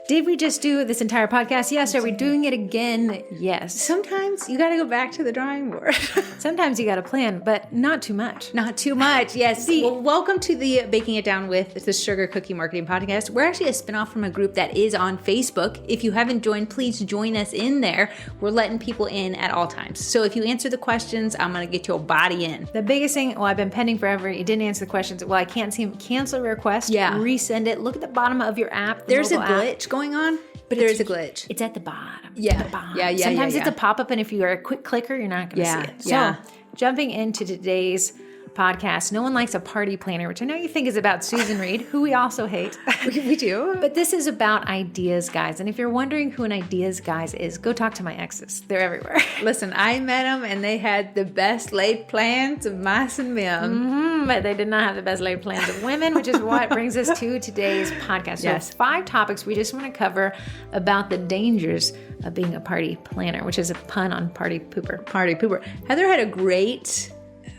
Did we just do this entire podcast? Yes. Are we doing it again? Yes. Sometimes you got to go back to the drawing board. Sometimes you got to plan, but not too much. Not too much. Yes. Well, welcome to the Baking It Down with the Sugar Cookie Marketing Podcast. We're actually a spinoff from a group that is on Facebook. If you haven't joined, please join us in there. We're letting people in at all times. So if you answer the questions, I'm going to get your body in. The biggest thing, well, I've been pending forever. You didn't answer the questions. Well, I can't see them. Cancel a request. Yeah. Resend it. Look at the bottom of your app. There's a glitch going on, but there is a glitch. It's at the bottom. Yeah. The bottom. Yeah. Sometimes it's a pop-up, and if you are a quick clicker, you're not going to see it. So jumping into today's podcast, no one likes a party planner, which I know you think is about Susan Reed, who we also hate. We do. But this is about ideas guys. And if you're wondering who an ideas guys is, go talk to my exes. They're everywhere. Listen, I met them and they had the best laid plans of mice and men. But they did not have the best laid plans of women, which is what brings us to today's podcast. So Yes. 5 topics we just want to cover about the dangers of being a party planner, which is a pun on party pooper. Party pooper. Heather had a great,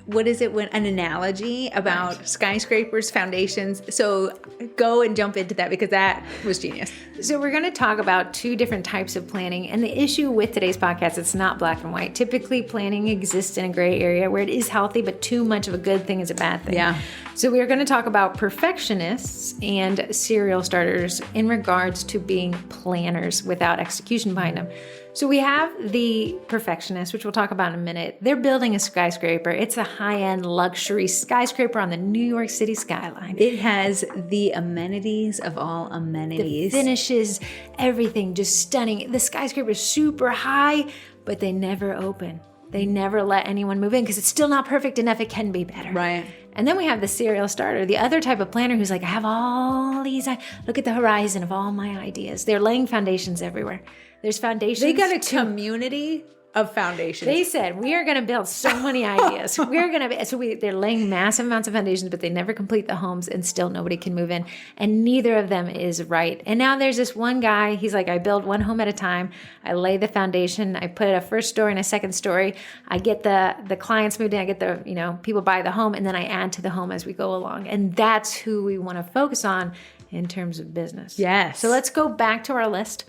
an analogy about skyscrapers, foundations. So go and jump into that because that was genius. So we're going to talk about 2 different types of planning. And the issue with today's podcast, it's not black and white. Typically, planning exists in a gray area where it is healthy, but too much of a good thing is a bad thing. Yeah. So we are going to talk about perfectionists and serial starters in regards to being planners without execution behind them. So we have the perfectionists, which we'll talk about in a minute. They're building a skyscraper. It's a high-end luxury skyscraper on the New York City skyline. It has the amenities of all amenities. The finishes, everything just stunning. The skyscraper is super high, but they never open. They never let anyone move in because it's still not perfect enough. It can be better. Right. And then we have the serial starter, the other type of planner who's like, I have all these, look at the horizon of all my ideas. They're laying foundations everywhere. There's foundations. They got a community of foundations. They said, we are going to build so many ideas. We're going to, they're laying massive amounts of foundations, but they never complete the homes and still nobody can move in. And neither of them is right. And now there's this one guy, he's like, I build one home at a time. I lay the foundation. I put a first story and a second story. I get the clients moved in. I get the, people buy the home, and then I add to the home as we go along. And that's who we want to focus on in terms of business. Yes. So let's go back to our list.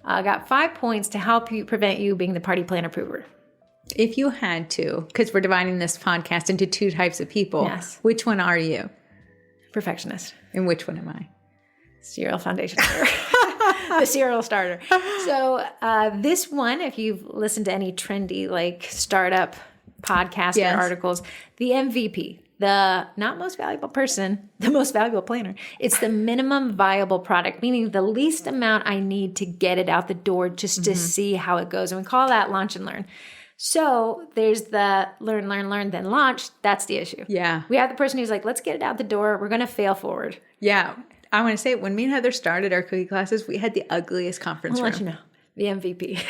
I got 5 points to help you prevent you being the party planner pooper. If you had to, because we're dividing this podcast into 2 types of people, yes. Which one are you? Perfectionist. And which one am I? Serial foundation starter. The serial starter. So this one, if you've listened to any trendy like startup podcasts or articles, the MVP, the not most valuable person, the most valuable planner. It's the minimum viable product, meaning the least amount I need to get it out the door just to see how it goes. And we call that launch and learn. So there's the learn, then launch. That's the issue. Yeah. We have the person who's like, let's get it out the door. We're going to fail forward. Yeah. I want to say, when me and Heather started our cookie classes, we had the ugliest conference room. I'll let you know. The MVP.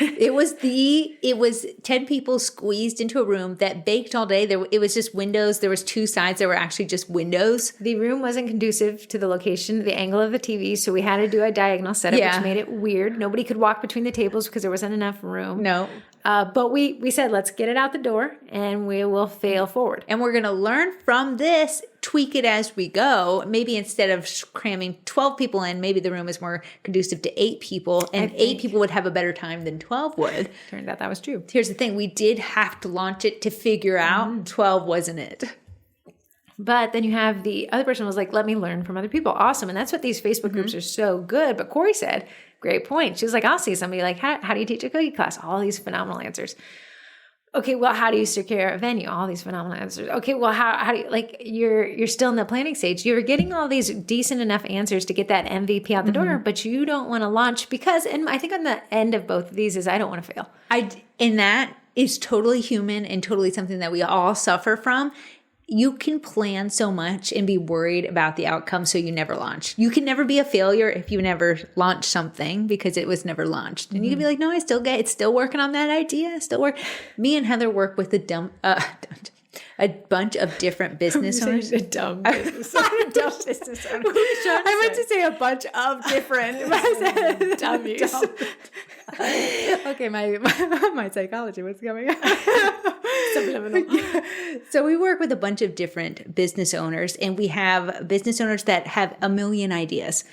It was 10 people squeezed into a room that baked all day. It was just windows. There was 2 sides that were actually just windows. The room wasn't conducive to the location, the angle of the TV, so we had to do a diagonal setup, which made it weird. Nobody could walk between the tables because there wasn't enough room. No. But we said, let's get it out the door, and we will fail forward. And we're going to learn from this, tweak it as we go. Maybe instead of cramming 12 people in, maybe the room is more conducive to 8 people, and 8 people would have a better time than 12 would. Turned out that was true. Here's the thing. We did have to launch it to figure out 12 wasn't it. But then you have the other person was like, let me learn from other people. Awesome. And that's what these Facebook groups are so good. But Corey said, great point. She was like, I'll see somebody like, how do you teach a cookie class? All these phenomenal answers. Okay, well, how do you secure a venue? All these phenomenal answers. Okay, well, how do you, like, you're still in the planning stage. You're getting all these decent enough answers to get that MVP out the door, but you don't want to launch because, and I think on the end of both of these is I don't want to fail. And that is totally human and totally something that we all suffer from. You can plan so much and be worried about the outcome, so you never launch. You can never be a failure if you never launch something because it was never launched. And you can be like, no, it's still working on that idea. Still work. Me and Heather work with a bunch of different business owners. A dumb business owner. I meant to say a bunch of different dummies. Okay, my psychology was coming out. So we work with a bunch of different business owners, and we have business owners that have a million ideas.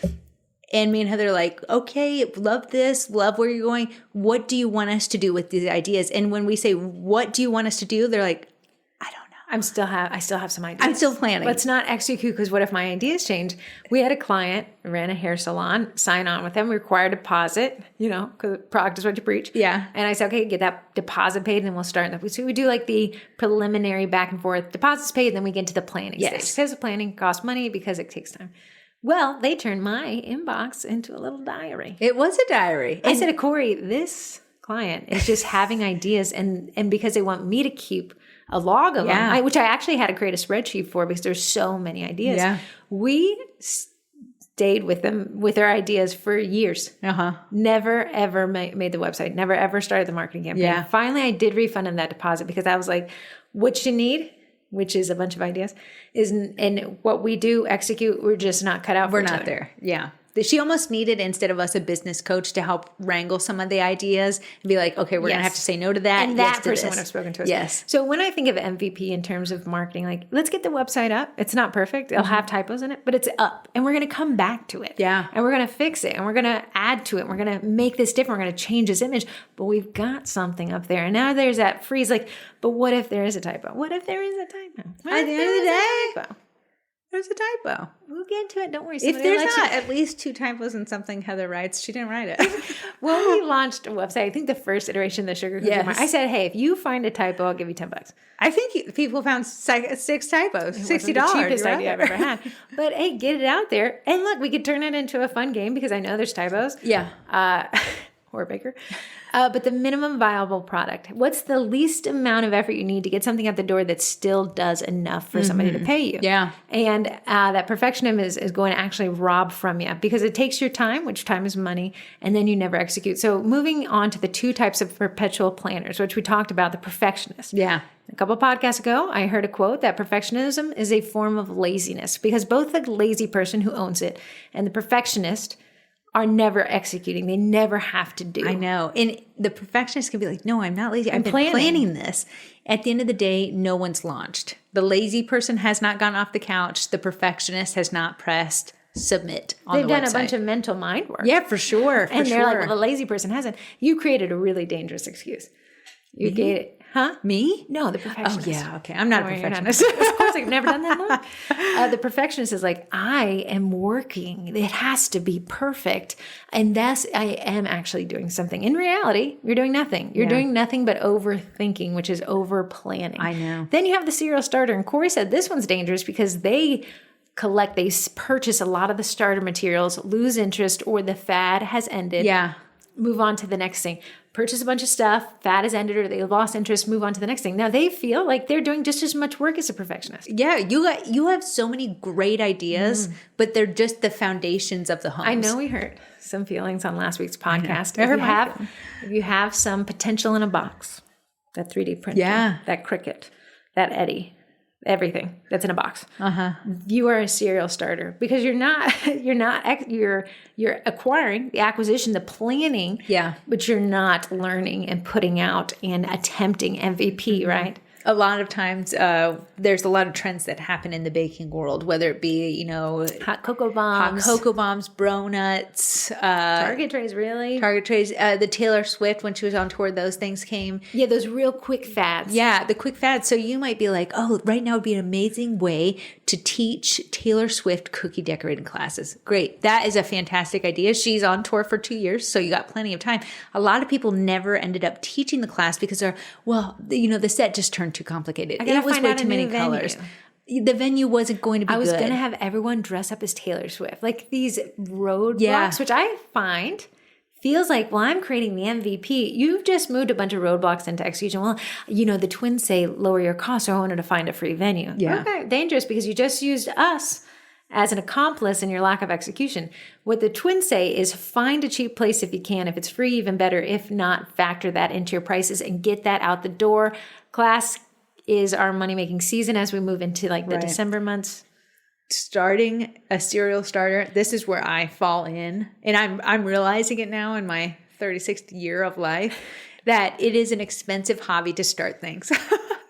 And me and Heather are like, okay, love this, love where you're going. What do you want us to do with these ideas? And when we say, what do you want us to do? They're like, I don't know. I still have some ideas. I'm still planning. Let's not execute, because what if my ideas change? We had a client, ran a hair salon, sign on with them, require deposit, because product is what you preach. Yeah. And I said, okay, get that deposit paid and then we'll start. So we do like the preliminary back and forth, deposits paid, and then we get to the planning stage. Because the planning costs money, because it takes time. Well, they turned my inbox into a little diary. It was a diary. I said to Corey, this client is just having ideas, and because they want me to keep a log of them, which I actually had to create a spreadsheet for, because there's so many ideas. Yeah. We stayed with them with their ideas for years. Never, ever made the website. Never, ever started the marketing campaign. Yeah. Finally, I did refund them that deposit, because I was like, what you need, which is a bunch of ideas, and what we do execute, we're just not cut out for each other. We're not there. Yeah. She almost needed, instead of us, a business coach to help wrangle some of the ideas and be like, okay, we're going to have to say no to that. And that person would have spoken to us. Yes. So when I think of MVP in terms of marketing, like, let's get the website up. It's not perfect. It'll have typos in it, but it's up, and we're going to come back to it. Yeah. And we're going to fix it, and we're going to add to it. And we're going to make this different. We're going to change this image, but we've got something up there. And now there's that freeze, like, but what if there is a typo? What if there is a typo? At the end of the day, there's a typo. We'll get to it. Don't worry. If there's not at least 2 typos in something Heather writes, she didn't write it. When we launched a website, I think the first iteration of the Sugar Cookie Mart, I said, hey, if you find a typo, I'll give you $10. I think people found 6 typos, $60. The cheapest idea I've ever had. But hey, get it out there. And look, we could turn it into a fun game, because I know there's typos. Yeah. Or baker. But the minimum viable product. What's the least amount of effort you need to get something out the door that still does enough for somebody to pay you? Yeah. And that perfectionism is going to actually rob from you, because it takes your time, which time is money, and then you never execute. So moving on to the 2 types of perpetual planners, which we talked about, the perfectionist. Yeah. A couple of podcasts ago, I heard a quote that perfectionism is a form of laziness, because both the lazy person who owns it and the perfectionist are never executing. They never have to do. I know. And the perfectionist can be like, no, I'm not lazy. I've been planning this. At the end of the day, no one's launched. The lazy person has not gone off the couch. The perfectionist has not pressed submit on the website. They've done a bunch of mental mind work. Yeah, for sure. And they're like, well, the lazy person hasn't. You created a really dangerous excuse. You gave it. Huh? Me? No, the perfectionist. Oh, yeah. Okay. I'm not a perfectionist. Of course, I've never done that long. The perfectionist is like, I am working. It has to be perfect. And thus, I am actually doing something. In reality, you're doing nothing. You're doing nothing but overthinking, which is over planning. I know. Then you have the serial starter. And Corey said this one's dangerous, because they purchase a lot of the starter materials, lose interest, or the fad has ended. Yeah. Move on to the next thing. Purchase a bunch of stuff, fad has ended, or they lost interest, move on to the next thing. Now they feel like they're doing just as much work as a perfectionist. Yeah, you have so many great ideas, but they're just the foundations of the homes. I know we hurt some feelings on last week's podcast. If you have some potential in a box, that 3D printer, that Cricut, that Eddie, everything that's in a box. You are a serial starter, because you're acquiring the acquisition, the planning, but you're not learning and putting out and attempting MVP, right? A lot of times, there's a lot of trends that happen in the baking world, whether it be, hot cocoa bombs, bro nuts, Target trays, really? Target trays. The Taylor Swift, when she was on tour, those things came. Yeah, those real quick fads. Yeah, the quick fads. So you might be like, oh, right now would be an amazing way to teach Taylor Swift cookie decorating classes. Great. That is a fantastic idea. She's on tour for 2 years, so you got plenty of time. A lot of people never ended up teaching the class because the set just turned too complicated. It was way too many colors. The venue wasn't going to be good. I was going to have everyone dress up as Taylor Swift. Like these roadblocks, which I find feels like, well, I'm creating the MVP. You've just moved a bunch of roadblocks into execution. Well, the twins say lower your costs, so I wanted to find a free venue. Yeah. Okay, dangerous, because you just used us as an accomplice in your lack of execution. What the twins say is find a cheap place if you can. If it's free, even better. If not, factor that into your prices and get that out the door. Class is our money-making season as we move into the December months. Starting a serial starter, this is where I fall in. And I'm realizing it now in my 36th year of life that it is an expensive hobby to start things.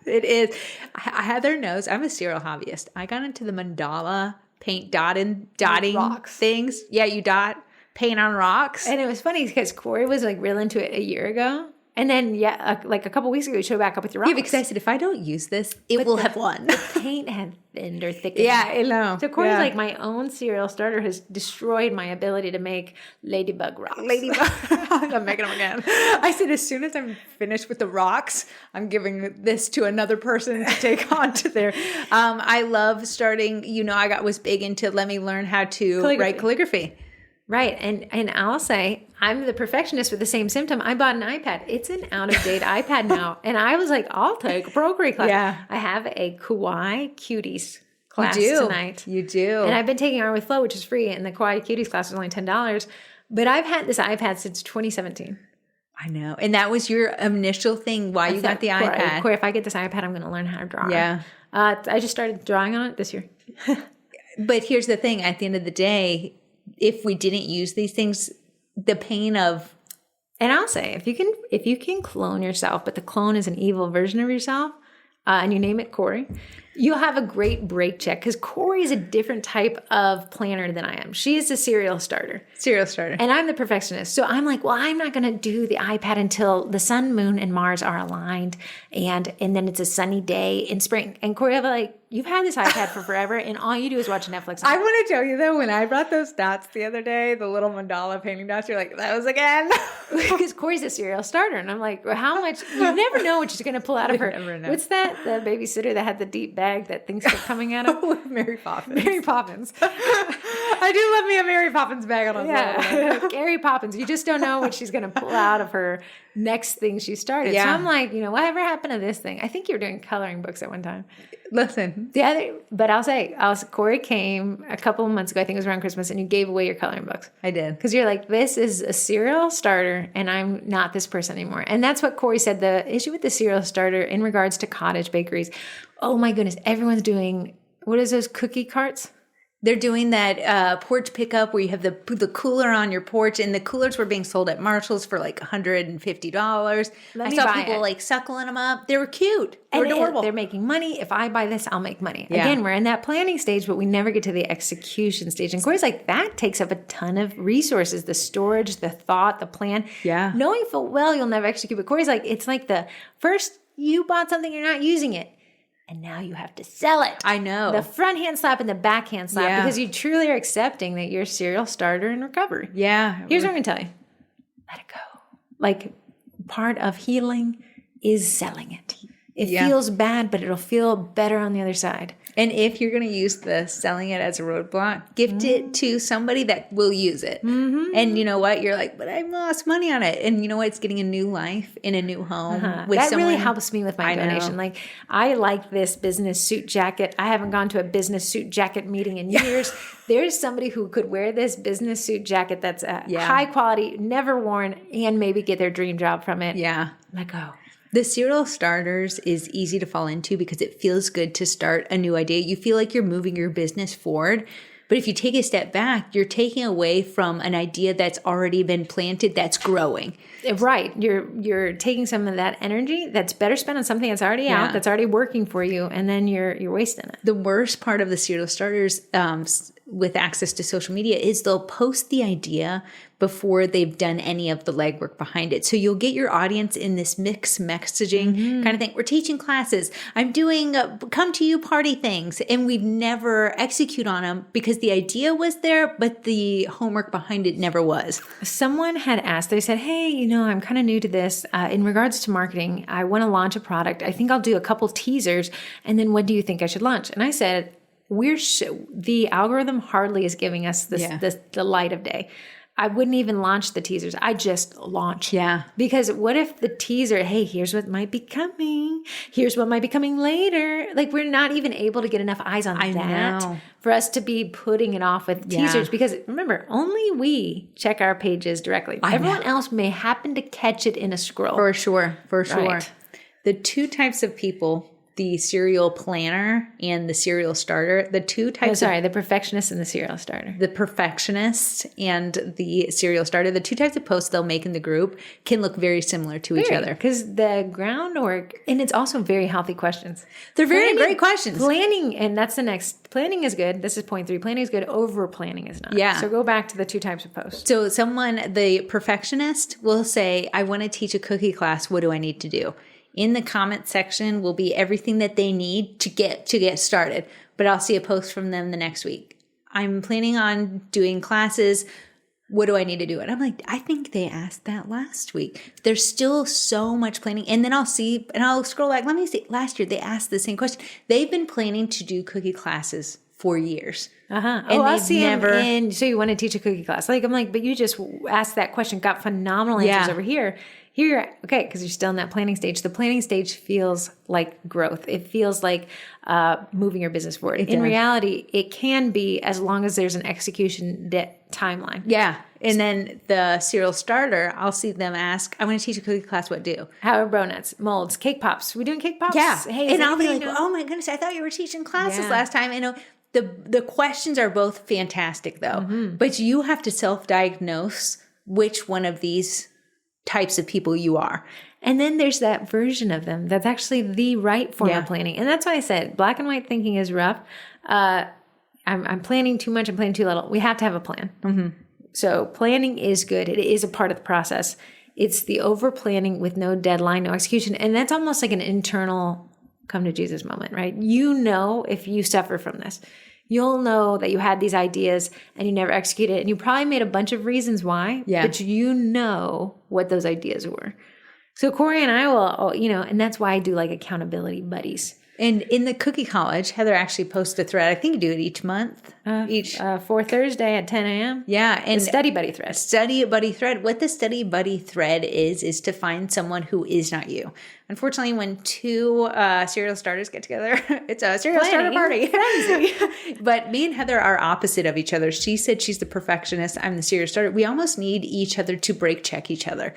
It is. Heather knows I'm a serial hobbyist. I got into the mandala paint dotting rocks things. Yeah, you dot. paint on rocks. And it was funny because Corey was like real into it a year ago. And then, like a couple weeks ago, you showed back up with your rocks. Yeah, because I said, if I don't use this, it will have won. The paint had thinned or thickened. Yeah, I know. So Corey's like, my own cereal starter has destroyed my ability to make ladybug rocks. I'm making them again. I said, as soon as I'm finished with the rocks, I'm giving this to another person to take on to their. I love starting, I was big into let me learn how to write calligraphy. Right. And I'll say, I'm the perfectionist with the same symptom. I bought an iPad. It's an out-of-date iPad now. And I was like, I'll take a Procreate class. Yeah. I have a Kawaii Cuties class tonight. You do. And I've been taking Art with Flow, which is free. And the Kawaii Cuties class is only $10. But I've had this iPad since 2017. I know. And that was your initial thing why you got the iPad. Corey, if I get this iPad, I'm going to learn how to draw. Yeah. I just started drawing on it this year. But here's the thing. At the end of the day, if we didn't use these things, the pain of... And I'll say, if you can clone yourself, but the clone is an evil version of yourself, and you name it Corey, you'll have a great break check because Corey is a different type of planner than I am. She is a serial starter. And I'm the perfectionist. So I'm like, well, I'm not going to do the iPad until the sun, moon, and Mars are aligned. And then it's a sunny day in spring. And Corey, I'm like, you've had this iPad for forever, and all you do is watch Netflix. I want to tell you, though, when I brought those dots the other day, the little mandala painting dots, you're like, those again? Because Corey's a serial starter. And I'm like, well, how much? You never know what she's going to pull out of her. Never know. What's that? The babysitter that had the deep bag that things kept coming out of? Mary Poppins. Mary Poppins. I do love me a Mary Poppins bag on a Yeah. Gary Poppins. You just don't know what she's going to pull out of her next thing she started. Yeah. So I'm like, whatever happened to this thing? I think you were doing coloring books at one time. Listen. But I'll say, Corey came a couple of months ago, I think it was around Christmas, and you gave away your coloring books. I did. Because you're like, this is a cereal starter, and I'm not this person anymore. And that's what Corey said. The issue with the cereal starter in regards to cottage bakeries, oh my goodness, everyone's doing, what is those cookie carts? They're doing that porch pickup where you have the cooler on your porch, and the coolers were being sold at Marshall's for like $150. I saw people like suckling them up. They were cute. They were adorable. They're making money. If I buy this, I'll make money. Yeah. Again, we're in that planning stage, but we never get to the execution stage. And Corey's like, that takes up a ton of resources, the storage, the thought, the plan. Yeah. Knowing full well you'll never execute. But Corey's like, it's like the first you bought something, you're not using it. And now you have to sell it. I know. The front hand slap and the back hand slap because you truly are accepting that you're a serial starter in recovery. Yeah. Here's what I'm going to tell you. Let it go. Like, part of healing is selling it. It feels bad, but it'll feel better on the other side. And if you're going to use the selling it as a roadblock, gift it to somebody that will use it. Mm-hmm. And you know what? You're like, but I lost money on it. And you know what? It's getting a new life in a new home. With that someone. Really helps me with my donation. Like, I like this business suit jacket. I haven't gone to a business suit jacket meeting in years. There's somebody who could wear this business suit jacket that's high quality, never worn, and maybe get their dream job from it. Yeah. Let go. The serial starters is easy to fall into because it feels good to start a new idea. You feel like you're moving your business forward. But if you take a step back, you're taking away from an idea that's already been planted that's growing. Right. You're taking some of that energy that's better spent on something that's already out, that's already working for you, and then you're wasting it. The worst part of the serial starters with access to social media is they'll post the idea before they've done any of the legwork behind it. So you'll get your audience in this mixed messaging kind of thing. We're teaching classes. I'm doing come to you party things. And we've never execute on them because the idea was there, but the homework behind it never was. Someone had asked, they said, hey, I'm kind of new to this. In regards to marketing, I want to launch a product. I think I'll do a couple teasers. And then what do you think I should launch? And I said, the algorithm hardly is giving us the light of day. I wouldn't even launch the teasers. I just launch. Yeah. Because what if the teaser, hey, here's what might be coming. Here's what might be coming later. Like, we're not even able to get enough eyes on that for us to be putting it off with teasers. Because remember, only we check our pages directly. Everyone else may happen to catch it in a scroll. For sure. Right. The two types of people the serial planner and the serial starter, the two types the perfectionist and the serial starter. The perfectionist and the serial starter, the two types of posts they'll make in the group can look very similar to each other. Because the groundwork, and it's also very healthy questions. They're very great questions. Planning, and that's the next. Planning is good. This is point 3. Planning is good. Over planning is not. Yeah. So go back to the two types of posts. So the perfectionist will say, I want to teach a cookie class. What do I need to do? In the comment section will be everything that they need to get started. But I'll see a post from them the next week. I'm planning on doing classes. What do I need to do? And I'm like, I think they asked that last week. There's still so much planning. And then I'll see, and I'll scroll back. Let me see. Last year, they asked the same question. They've been planning to do cookie classes for years. And I'll see never. So you want to teach a cookie class? Like I'm like, but you just asked that question, got phenomenal answers over here. Here, okay, because you're still in that planning stage. The planning stage feels like growth. It feels like moving your business forward. In reality, it can be as long as there's an execution timeline. Yeah. And then the serial starter, I'll see them ask, I want to teach a cookie class, what do? How are donuts, molds, cake pops? We doing cake pops? Yeah. Hey, and I'll be like, oh my goodness, I thought you were teaching classes last time. I know the questions are both fantastic though, but you have to self-diagnose which one of these types of people you are. And then there's that version of them that's actually the right form of planning. And that's why I said black and white thinking is rough. I'm planning too much, I'm planning too little. We have to have a plan. So planning is good. It is a part of the process. It's the over planning with no deadline, no execution. And that's almost like an internal come to Jesus moment, right? You know, if you suffer from this, you'll know that you had these ideas and you never executed it. And you probably made a bunch of reasons why, but you know what those ideas were. So Corey and I will, and that's why I do like accountability buddies. And in the Cookie College, Heather actually posts a thread. I think you do it each month. For Thursday at 10 a.m. Yeah. And the Study Buddy thread. Study Buddy thread. What the Study Buddy thread is to find someone who is not you. Unfortunately, when two serial starters get together, it's a serial starter party. But me and Heather are opposite of each other. She said she's the perfectionist. I'm the serial starter. We almost need each other to break check each other.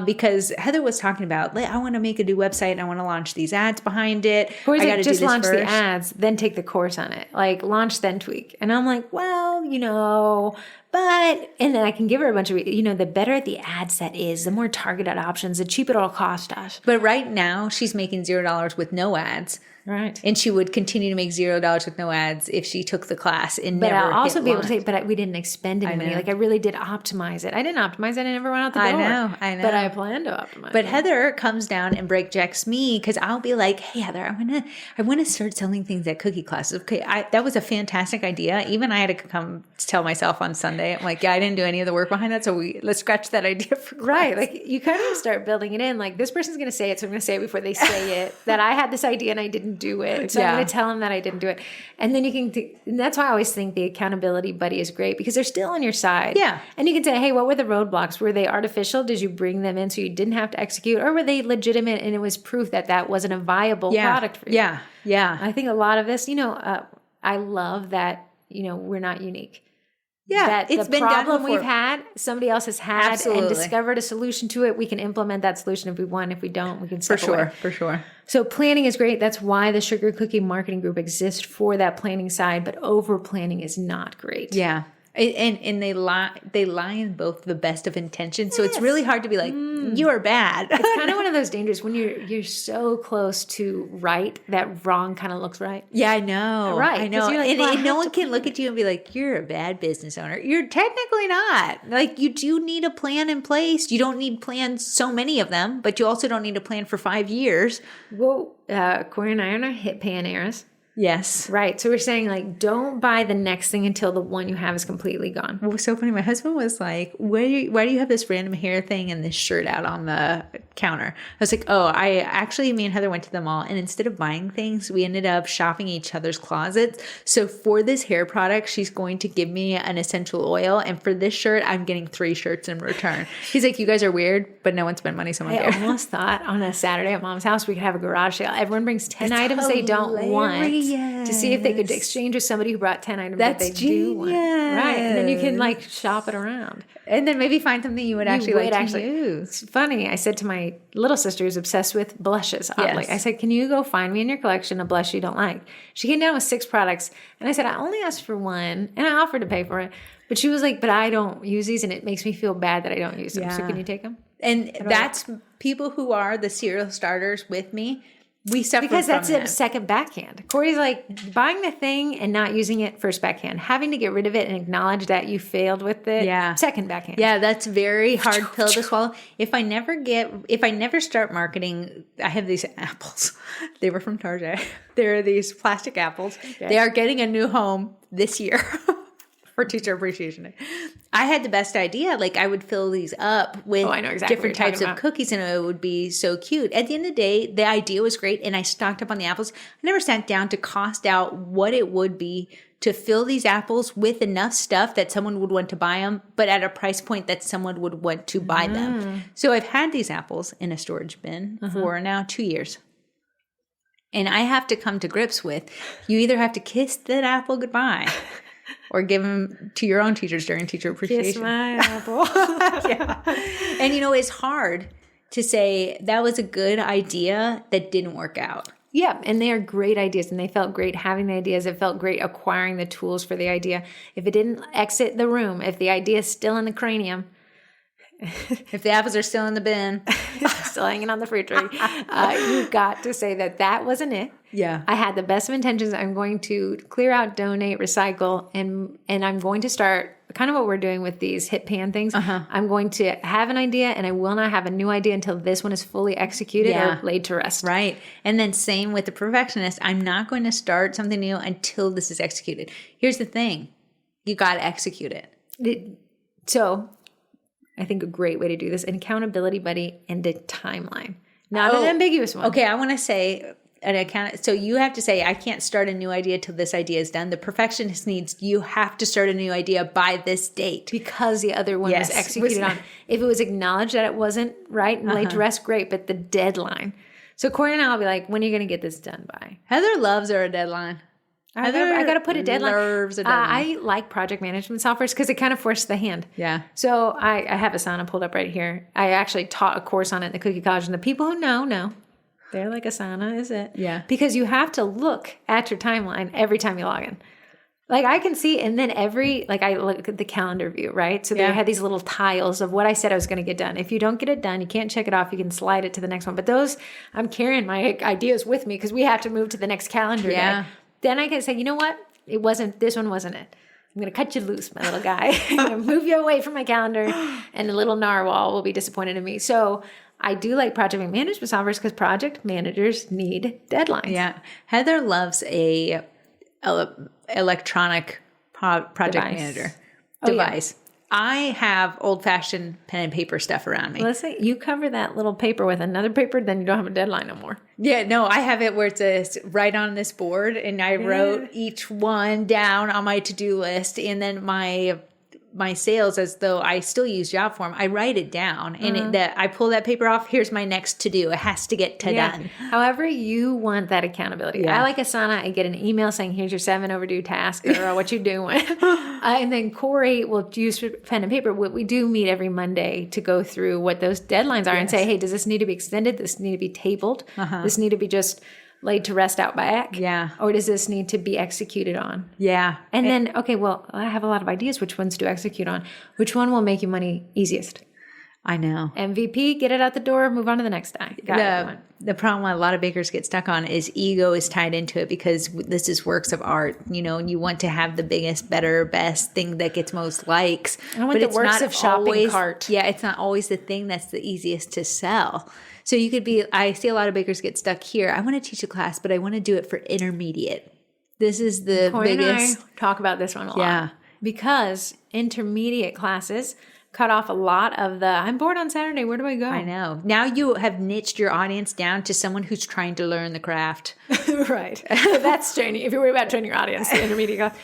Because Heather was talking about, I want to make a new website and I want to launch these ads behind it. Corey's like, just launch the ads, then take the course on it. Like launch, then tweak. And I'm like, well, but, and then I can give her a bunch of, the better the ad set is, the more targeted options, the cheaper it'll cost us. But right now she's making $0 with no ads. Right. And she would continue to make $0 with no ads if she took the class and but never I'll also be able to launch. say, we didn't expend any money. Like I really did optimize it. I didn't optimize it. I never went out the door. I know. But I plan to optimize But Heather comes down and break checks me because I'll be like, hey, Heather, I want to start selling things at cookie classes. Okay, that was a fantastic idea. Even I had to come tell myself on Sunday, I'm like, I didn't do any of the work behind that. So let's scratch that idea for class. Right. Like you kind of start building it in. Like this person's going to say it. So I'm going to say it before they say it, that I had this idea and I didn't do it. So I'm going to tell them that I didn't do it. And then you can, and that's why I always think the accountability buddy is great because they're still on your side. Yeah. And you can say, hey, what were the roadblocks? Were they artificial? Did you bring them in so you didn't have to execute? Or were they legitimate and it was proof that wasn't a viable product for you? Yeah. Yeah. I think a lot of this, I love that, we're not unique. Yeah, that it's the been done problem before. we've had, somebody else has had Absolutely. and discovered a solution to it. We can implement that solution if we want. If we don't, we can step away. For sure. So planning is great. That's why the Sugar Cookie Marketing Group exists for that planning side, but over planning is not great. Yeah. And they lie in both the best of intentions. So it's really hard to be like, you are bad. It's kind of one of those dangers when you're so close to right that wrong kind of looks right. Yeah, I know. Right. I know. Like, and no one can look at you and be like, you're a bad business owner. You're technically not. Like you do need a plan in place. You don't need plans, so many of them, but you also don't need a plan for 5 years. Well, Corey and I are in our hit pan eras. Yes. Right. So we're saying don't buy the next thing until the one you have is completely gone. What was so funny, my husband was like, why do you have this random hair thing and this shirt out on the counter? I was like, me and Heather went to the mall and instead of buying things, we ended up shopping each other's closets. So for this hair product, she's going to give me an essential oil. And for this shirt, I'm getting 3 shirts in return. He's like, you guys are weird, but no one spent money. Someone I almost thought on a Saturday at Mom's house, we could have a garage sale. Everyone brings 10 items they don't want. to see if they could exchange with somebody who brought 10 items that they do want. Right. And then you can like shop it around. And then maybe find something you would actually like to use. It's funny. I said to my little sister who's obsessed with blushes, oddly. I said, can you go find me in your collection a blush you don't like? She came down with 6 products. And I said, I only asked for one. And I offered to pay for it. But she was like, but I don't use these. And it makes me feel bad that I don't use them. So can you take them? And that's people who are the serial starters with me. We suffer because from that's a second backhand. Corey's like buying the thing and not using it first backhand, having to get rid of it and acknowledge that you failed with it. Second backhand. Yeah, that's very hard pill to swallow. If I never start marketing, I have these apples. They were from Target. They're these plastic apples. Okay. They are getting a new home this year. For Teacher Appreciation Day. I had the best idea. Like I would fill these up with different types of cookies and it would be so cute. At the end of the day, the idea was great and I stocked up on the apples. I never sat down to cost out what it would be to fill these apples with enough stuff that someone would want to buy them, but at a price point that someone would want to buy them. So I've had these apples in a storage bin for now 2 years. And I have to come to grips with, you either have to kiss that apple goodbye or give them to your own teachers during Teacher Appreciation. Kiss my apple. And it's hard to say that was a good idea that didn't work out. Yeah, and they are great ideas, and they felt great having the ideas. It felt great acquiring the tools for the idea. If it didn't exit the room, if the idea is still in the cranium, if the apples are still in the bin, still hanging on the fruit tree, you've got to say that wasn't it. Yeah. I had the best of intentions. I'm going to clear out, donate, recycle, and I'm going to start kind of what we're doing with these hit pan things. I'm going to have an idea, and I will not have a new idea until this one is fully executed or laid to rest. Right. And then same with the perfectionist. I'm not going to start something new until this is executed. Here's the thing. You got to execute it. So I think a great way to do this, an accountability buddy and a timeline. Not an ambiguous one. Okay, I want to say an account. So you have to say, I can't start a new idea till this idea is done. The perfectionist needs, you have to start a new idea by this date. Because the other one was executed on. If it was acknowledged that it wasn't right and laid to rest, great, but the deadline. So Corey and I will be like, when are you going to get this done by? Heather loves her a deadline. I got to put a deadline. I like project management softwares because it kind of forces the hand. Yeah. So I have Asana pulled up right here. I actually taught a course on it in the Cookie College, and the people who know, they're like, Asana is it. Yeah. Because you have to look at your timeline every time you log in. Like I can see, and then I look at the calendar view, right? So they had these little tiles of what I said I was going to get done. If you don't get it done, you can't check it off. You can slide it to the next one. But those, I'm carrying my ideas with me because we have to move to the next calendar day. Then I can say, you know what? This one wasn't it. I'm going to cut you loose, my little guy. I'm going to move you away from my calendar, and the little narwhal will be disappointed in me. So I do like project management softwares because project managers need deadlines. Yeah. Heather loves a electronic project manager device. I have old-fashioned pen and paper stuff around me. Let's say you cover that little paper with another paper, then you don't have a deadline no more. Yeah, no, I have it where it's right on this board, and I wrote each one down on my to-do list, and then my sales, as though I still use Jotform, I write it down, and I pull that paper off. Here's my next to-do. It has to get done. However you want that accountability. I like Asana. I get an email saying, here's your 7 overdue tasks, or what you're doing. And then Corey will use pen and paper. We do meet every Monday to go through what those deadlines are and say, hey, does this need to be extended? Does this need to be tabled? This need to be just laid to rest out back? Yeah. Or does this need to be executed on? Yeah. And then, okay, well, I have a lot of ideas. Which ones to execute on? Which one will make you money easiest? I know. MVP, get it out the door, move on to the next guy. The problem a lot of bakers get stuck on is ego is tied into it because this is works of art, and you want to have the biggest, better, best thing that gets most likes. I want the works of shopping cart. Yeah, it's not always the thing that's the easiest to sell. So you could be, I see a lot of bakers get stuck here. I want to teach a class, but I want to do it for intermediate. This is the biggest. And I talk about this one a lot. Yeah. Because intermediate classes cut off a lot of the, I'm bored on Saturday, where do I go? I know. Now you have niched your audience down to someone who's trying to learn the craft. Right. That's training. If you're worried about training your audience, the intermediate class.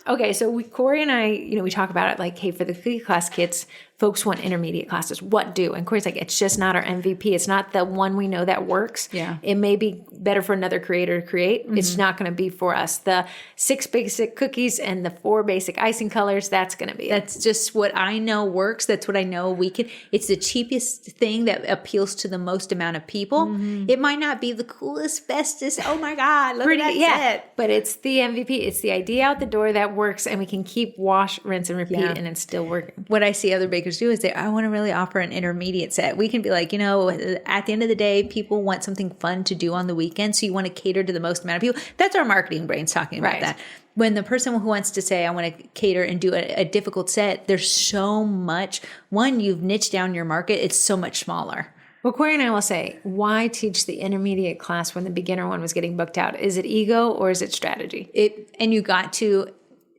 Okay, so Corey and I, we talk about it like, hey, for the cookie class kids, folks want intermediate classes. What do? And Corey's like, it's just not our MVP. It's not the one we know that works. Yeah. It may be better for another creator to create. It's not going to be for us. The 6 basic cookies and the 4 basic icing colors, that's going to be That's just what I know works. That's what I know we can. It's the cheapest thing that appeals to the most amount of people. It might not be the coolest, bestest. Oh my God, look at that set. But it's the MVP. It's the idea out the door that works, and we can keep wash, rinse, and repeat, and it's still working. What I see other bakers do is I want to really offer an intermediate set. We can be like, at the end of the day, people want something fun to do on the weekend. So you want to cater to the most amount of people. That's our marketing brains talking about that. When the person who wants to say, I want to cater and do a difficult set, there's so much. One, you've niched down your market. It's so much smaller. Well, Corey and I will say, why teach the intermediate class when the beginner one was getting booked out? Is it ego or is it strategy? And you got to...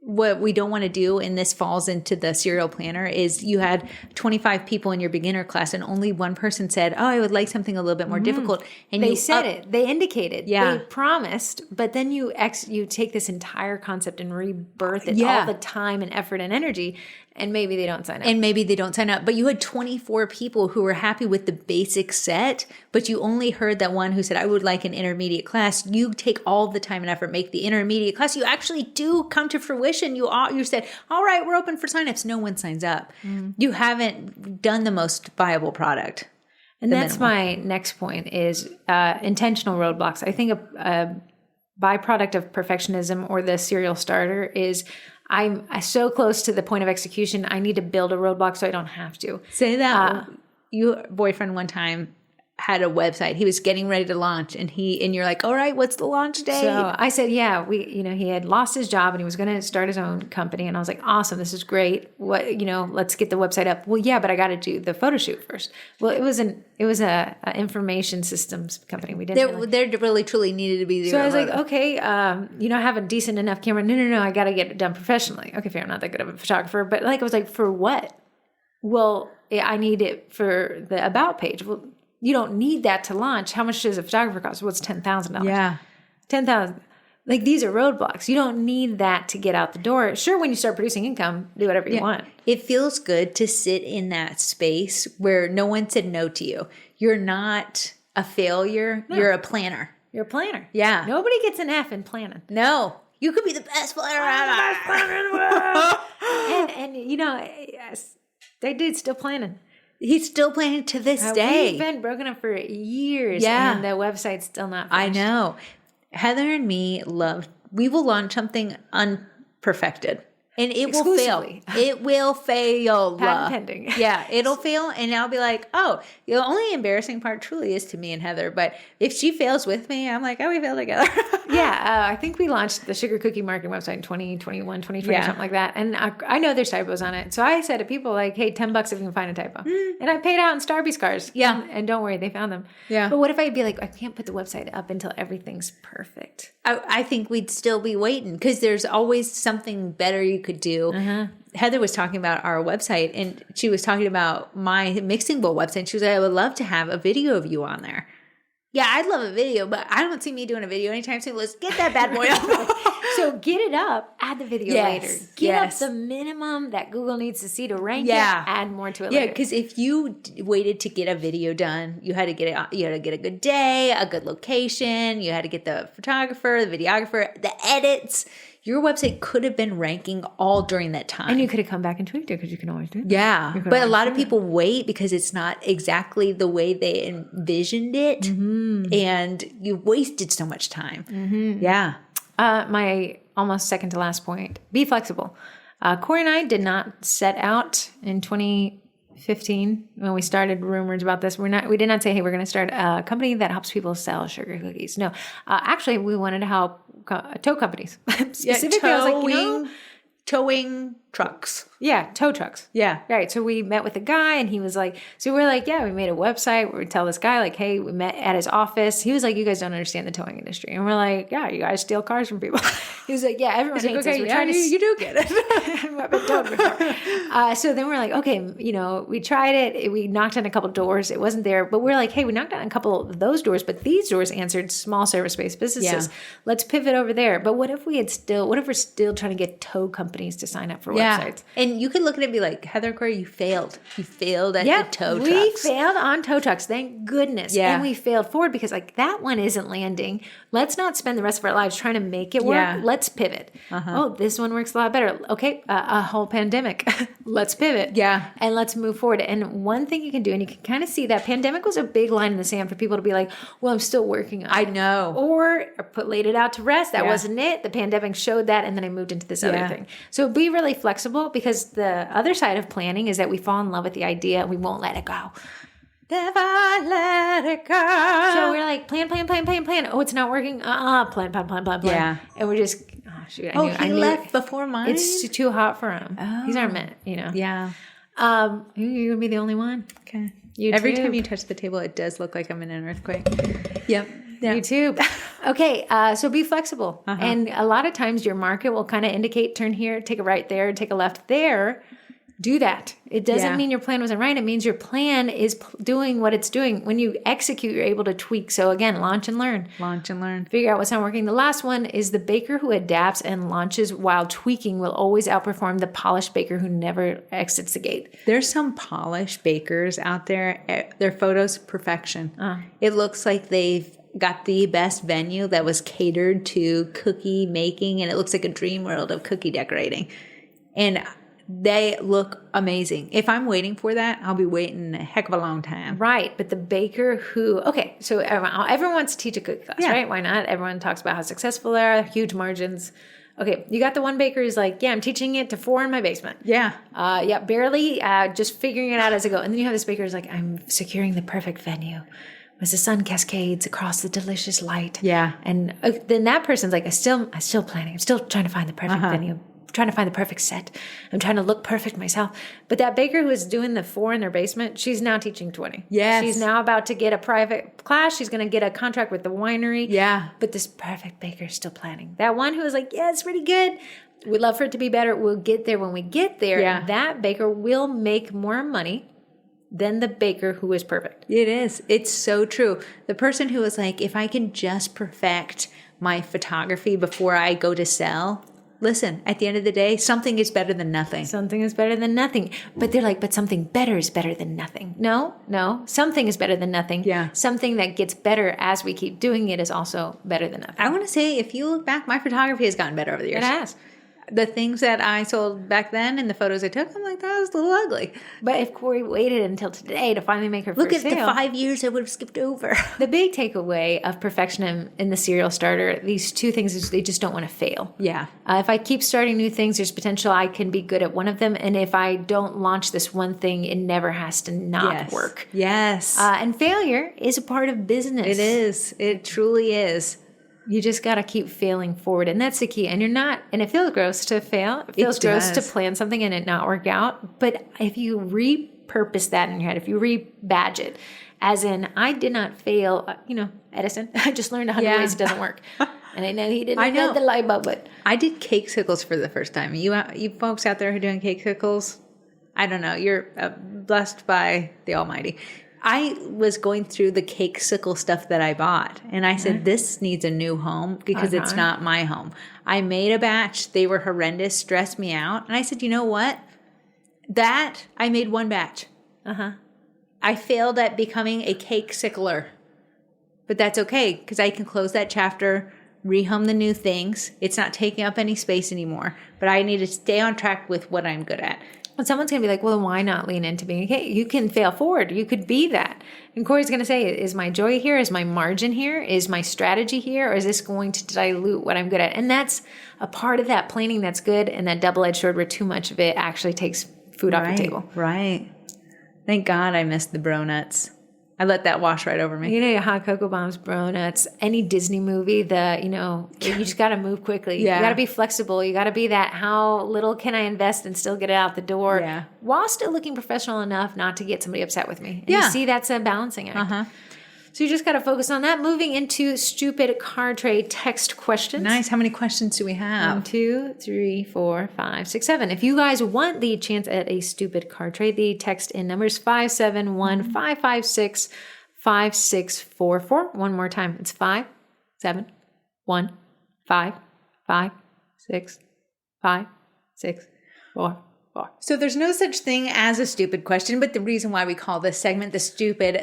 What we don't want to do, and this falls into the serial planner, is you had 25 people in your beginner class and only one person said, I would like something a little bit more difficult. And they said it. They indicated. Yeah. They promised. But then you take this entire concept and rebirth it all the time and effort and energy, and maybe they don't sign up. But you had 24 people who were happy with the basic set, but you only heard that one who said, I would like an intermediate class. You take all the time and effort, make the intermediate class. You actually do come to fruition. You said, all right, we're open for signups. No one signs up. You haven't done the most viable product. And that's my next point is intentional roadblocks. I think a byproduct of perfectionism or the serial starter is I'm so close to the point of execution. I need to build a roadblock so I don't have to. Say that. Your boyfriend one time had a website. He was getting ready to launch and you're like, all right, what's the launch day? So I said, yeah, he had lost his job and he was going to start his own company. And I was like, awesome, this is great. Let's get the website up. Well, yeah, but I got to do the photo shoot first. Well, it was a information systems company. We didn't. There really truly needed to be. So I was like, okay, I have a decent enough camera. No, I got to get it done professionally. Okay, fair. I'm not that good of a photographer, but I was like, for what? Well, I need it for the about page. Well, you don't need that to launch. How much does a photographer cost? Well, it's $10,000. Yeah. $10,000. These are roadblocks. You don't need that to get out the door. Sure, when you start producing income, do whatever you want. It feels good to sit in that space where no one said no to you. You're not a failure. No. You're a planner. You're a planner. Yeah. Nobody gets an F in planning. No. You could be the best planner in the world. and yes, that dude's still planning. He's still planning to this day. We've been broken up for years, and the website's still not finished. I know. Heather and me we will launch something unperfected. And it will fail. It will fail. Patent pending. Yeah, it'll fail. And I'll be like, the only embarrassing part truly is to me and Heather. But if she fails with me, I'm like, we fail together. I think we launched the Sugar Cookie Marketing website in 2021, 2020, something like that. And I know there's typos on it. So I said to people like, hey, $10 if you can find a typo. And I paid out in Starbucks cards. Yeah. And don't worry, they found them. Yeah. But what if I'd be like, I can't put the website up until everything's perfect? I think we'd still be waiting because there's always something better you could do. Heather was talking about our website and she was talking about my mixing bowl website. She was like, I would love to have a video of you on there. Yeah, I'd love a video, but I don't see me doing a video anytime soon. Let's get that bad boy up. So get it up, add the video later. Get up the minimum that Google needs to see to rank it, add more to it later. Yeah, because if you waited to get a video done, you had to get a good day, a good location, you had to get the photographer, the videographer, the edits. Your website could have been ranking all during that time. And you could have come back and tweaked it because you can always do that. Yeah. But a lot of people wait because it's not exactly the way they envisioned it. And you wasted so much time. Yeah. My almost second to last point, be flexible. Corey and I did not set out in 2015 when we started rumors about this. We did not say, hey, we're going to start a company that helps people sell sugar cookies. No, actually, we wanted to help tow companies. Specifically, I was like, towing trucks. Yeah, tow trucks. Yeah. Right. So we met with a guy and he was like, so we're like, we made a website where we tell this guy like, hey, we met at his office. He was like, you guys don't understand the towing industry. And we're like, yeah, you guys steal cars from people. He was like, yeah, everyone hates us. We're trying to you do get it. I've been towed before. So then we're like, okay, we tried it. We knocked on a couple doors. It wasn't there. But we're like, hey, we knocked on a couple of those doors, but these doors answered small service-based businesses. Yeah. Let's pivot over there. But what if we're still trying to get tow companies to sign up for websites? websites. And you could look at it and be like, Heather Corey, you failed. You failed at the tow trucks. We failed on tow trucks. Thank goodness. Yeah. And we failed forward because like that one isn't landing. Let's not spend the rest of our lives trying to make it work. Yeah. Let's pivot. Oh, this one works a lot better. Okay. A whole pandemic. Let's pivot. Yeah. And let's move forward. And one thing you can do, and you can kind of see that pandemic was a big line in the sand for people to be like, well, I'm still working on it. I know. Or laid it out to rest. That wasn't it. The pandemic showed that. And then I moved into this other thing. So be really flexible, because the other side of planning is that we fall in love with the idea and we won't let it go. Never let it go. So we're like, plan. Oh, it's not working. Plan. Yeah. And we're just, shoot. I knew left before mine? It's too hot for him. Oh. These aren't meant, Yeah. You're going to be the only one. Okay. YouTube. Every time you touch the table, it does look like I'm in an earthquake. Yep. Yeah. YouTube. Okay, so be flexible. And a lot of times your market will kind of indicate, turn here, take a right there, take a left there. Do that. It doesn't mean your plan wasn't right. It means your plan is doing what it's doing. When you execute, you're able to tweak. So again, launch and learn. Launch and learn. Figure out what's not working. The last one is the baker who adapts and launches while tweaking will always outperform the polished baker who never exits the gate. There's some polished bakers out there. Their photos, perfection. It looks like they've got the best venue that was catered to cookie making, and it looks like a dream world of cookie decorating. And they look amazing. If I'm waiting for that, I'll be waiting a heck of a long time. Right. But the baker so everyone wants to teach a cookie class, right? Why not? Everyone talks about how successful they are, huge margins. Okay, you got the one baker who's like, I'm teaching it to 4 in my basement. Yeah. Barely, just figuring it out as I go. And then you have this baker who's like, I'm securing the perfect venue as the sun cascades across the delicious light. Yeah. And then that person's like, I'm still planning. I'm still trying to find the perfect venue. Trying to find the perfect set. I'm trying to look perfect myself. But that baker who is doing the 4 in their basement, she's now teaching 20. Yes. She's now about to get a private class. She's going to get a contract with the winery. Yeah. But this perfect baker is still planning. That one who was like, it's pretty good. We'd love for it to be better. We'll get there when we get there. Yeah. That baker will make more money than the baker who is perfect. It is. It's so true. The person who was like, if I can just perfect my photography before I go to sell, listen, at the end of the day, something is better than nothing. Something is better than nothing. But they're like, but something better is better than nothing. No. Something is better than nothing. Yeah. Something that gets better as we keep doing it is also better than nothing. I want to say, if you look back, my photography has gotten better over the years. It has. The things that I sold back then and the photos I took, I'm like, that was a little ugly. But if Corey waited until today to finally make her Look first at sale, the 5 years I would have skipped over. the big takeaway of perfection in the serial starter, these 2 things is they just don't want to fail. Yeah. If I keep starting new things, there's potential I can be good at one of them. And if I don't launch this one thing, it never has to not work. Yes. And failure is a part of business. It is. It truly is. You just got to keep failing forward. And that's the key. And it feels gross to fail. It feels gross to plan something and it not work out. But if you repurpose that in your head, if you rebadge it, as in, I did not fail, Edison, I just learned 100 ways it doesn't work. And I know he didn't invent the light bulb, but I did cake sickles for the first time. You folks out there who are doing cake sickles, I don't know. You're blessed by the Almighty. I was going through the cake sickle stuff that I bought, and I said, this needs a new home because it's not my home. I made a batch. They were horrendous, stressed me out. And I said, you know what? I made one batch. I failed at becoming a cake sickler. But that's okay because I can close that chapter, rehome the new things. It's not taking up any space anymore. But I need to stay on track with what I'm good at. And someone's going to be like, well, then why not lean into being okay? You can fail forward. You could be that. And Corey's going to say, is my joy here? Is my margin here? Is my strategy here? Or is this going to dilute what I'm good at? And that's a part of that planning that's good and that double-edged sword where too much of it actually takes food off the table. Right. Thank God I missed the bro nuts. I let that wash right over me. Your hot cocoa bombs, bro nuts, any Disney movie, you just got to move quickly. Yeah. You got to be flexible. You got to be that, how little can I invest and still get it out the door while still looking professional enough not to get somebody upset with me. And you see that's a balancing act. So you just got to focus on that. Moving into stupid card tray text questions. Nice. How many questions do we have? 1, 2, 3, 4, 5, 6, 7. If you guys want the chance at a stupid card tray, the text in numbers 571 556 5644. One more time. It's 571 556 5644. Four. So there's no such thing as a stupid question, but the reason why we call this segment the stupid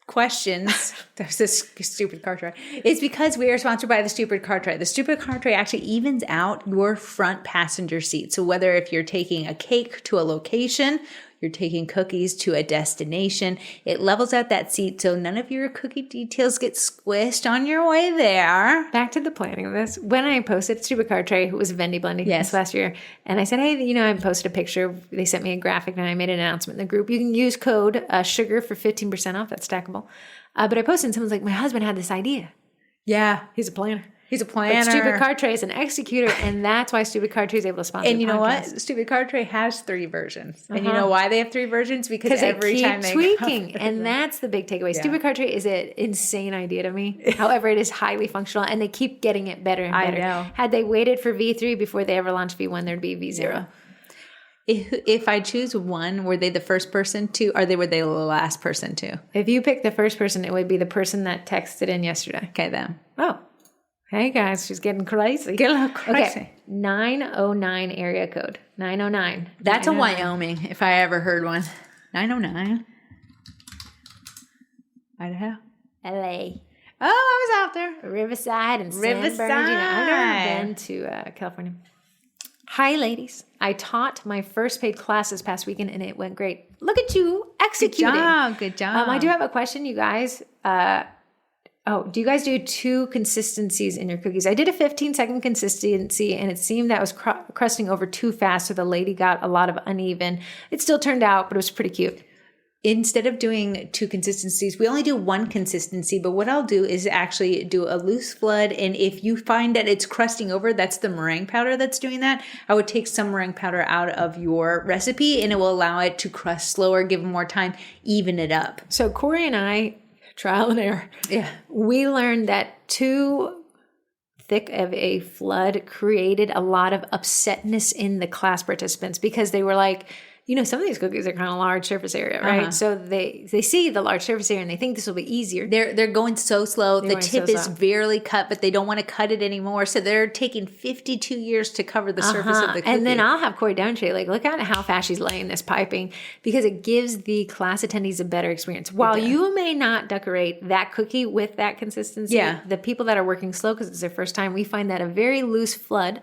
questions, there's this stupid car tray, is because we are sponsored by the stupid car tray. The stupid car tray actually evens out your front passenger seat. So whether if you're taking a cake to a location, you're taking cookies to a destination, it levels out that seat so none of your cookie details get squished on your way there. Back to the planning of this. When I posted Stupid Car Tray, it was Vendy Blending this last year. And I said, hey, I posted a picture. They sent me a graphic and I made an announcement in the group. You can use code SUGAR for 15% off. That's stackable. But I posted and someone's like, my husband had this idea. Yeah. He's a planner. He's a planner. But Stupid Car Tray is an executor, and that's why Stupid Car Tray is able to sponsor. And you know what? Stupid Car Tray has 3 versions. And you know why they have 3 versions? Because every time they tweaking. And that's the big takeaway. Yeah. Stupid Car Tray is an insane idea to me. However, it is highly functional, and they keep getting it better and better. I know. Had they waited for V3 before they ever launched V1, there'd be V0. Yeah. If I choose one, were they the first person to, or were they the last person to? If you pick the first person, it would be the person that texted in yesterday. Okay, then. Oh. Hey guys, she's getting crazy. Get a little crazy. Okay, 909 area code. 909. That's 909. A Wyoming, if I ever heard one. 909. Idaho. LA. Oh, I was out there. Riverside and San Bernardino. I've never been to California. Hi, ladies. I taught my first paid class this past weekend, and it went great. Look at you executing. Good job. I do have a question, you guys. Do you guys do 2 consistencies in your cookies? I did a 15-second consistency, and it seemed that was crusting over too fast, so the lady got a lot of uneven. It still turned out, but it was pretty cute. Instead of doing 2 consistencies, we only do 1 consistency, but what I'll do is actually do a loose flood, and if you find that it's crusting over, that's the meringue powder that's doing that. I would take some meringue powder out of your recipe, and it will allow it to crust slower, give them more time, even it up. So Corey and I, trial and error. Yeah. We learned that too thick of a flood created a lot of upsetness in the class participants because they were like, some of these cookies are kind of large surface area, right? Uh-huh. So they see the large surface area and they think this will be easier. They're going so slow. The tip is barely cut, but they don't want to cut it anymore. So they're taking 52 years to cover the surface of the cookie. And then I'll have Corey demonstrate, look at how fast she's laying this piping because it gives the class attendees a better experience. While you may not decorate that cookie with that consistency, the people that are working slow because it's their first time, we find that a very loose flood,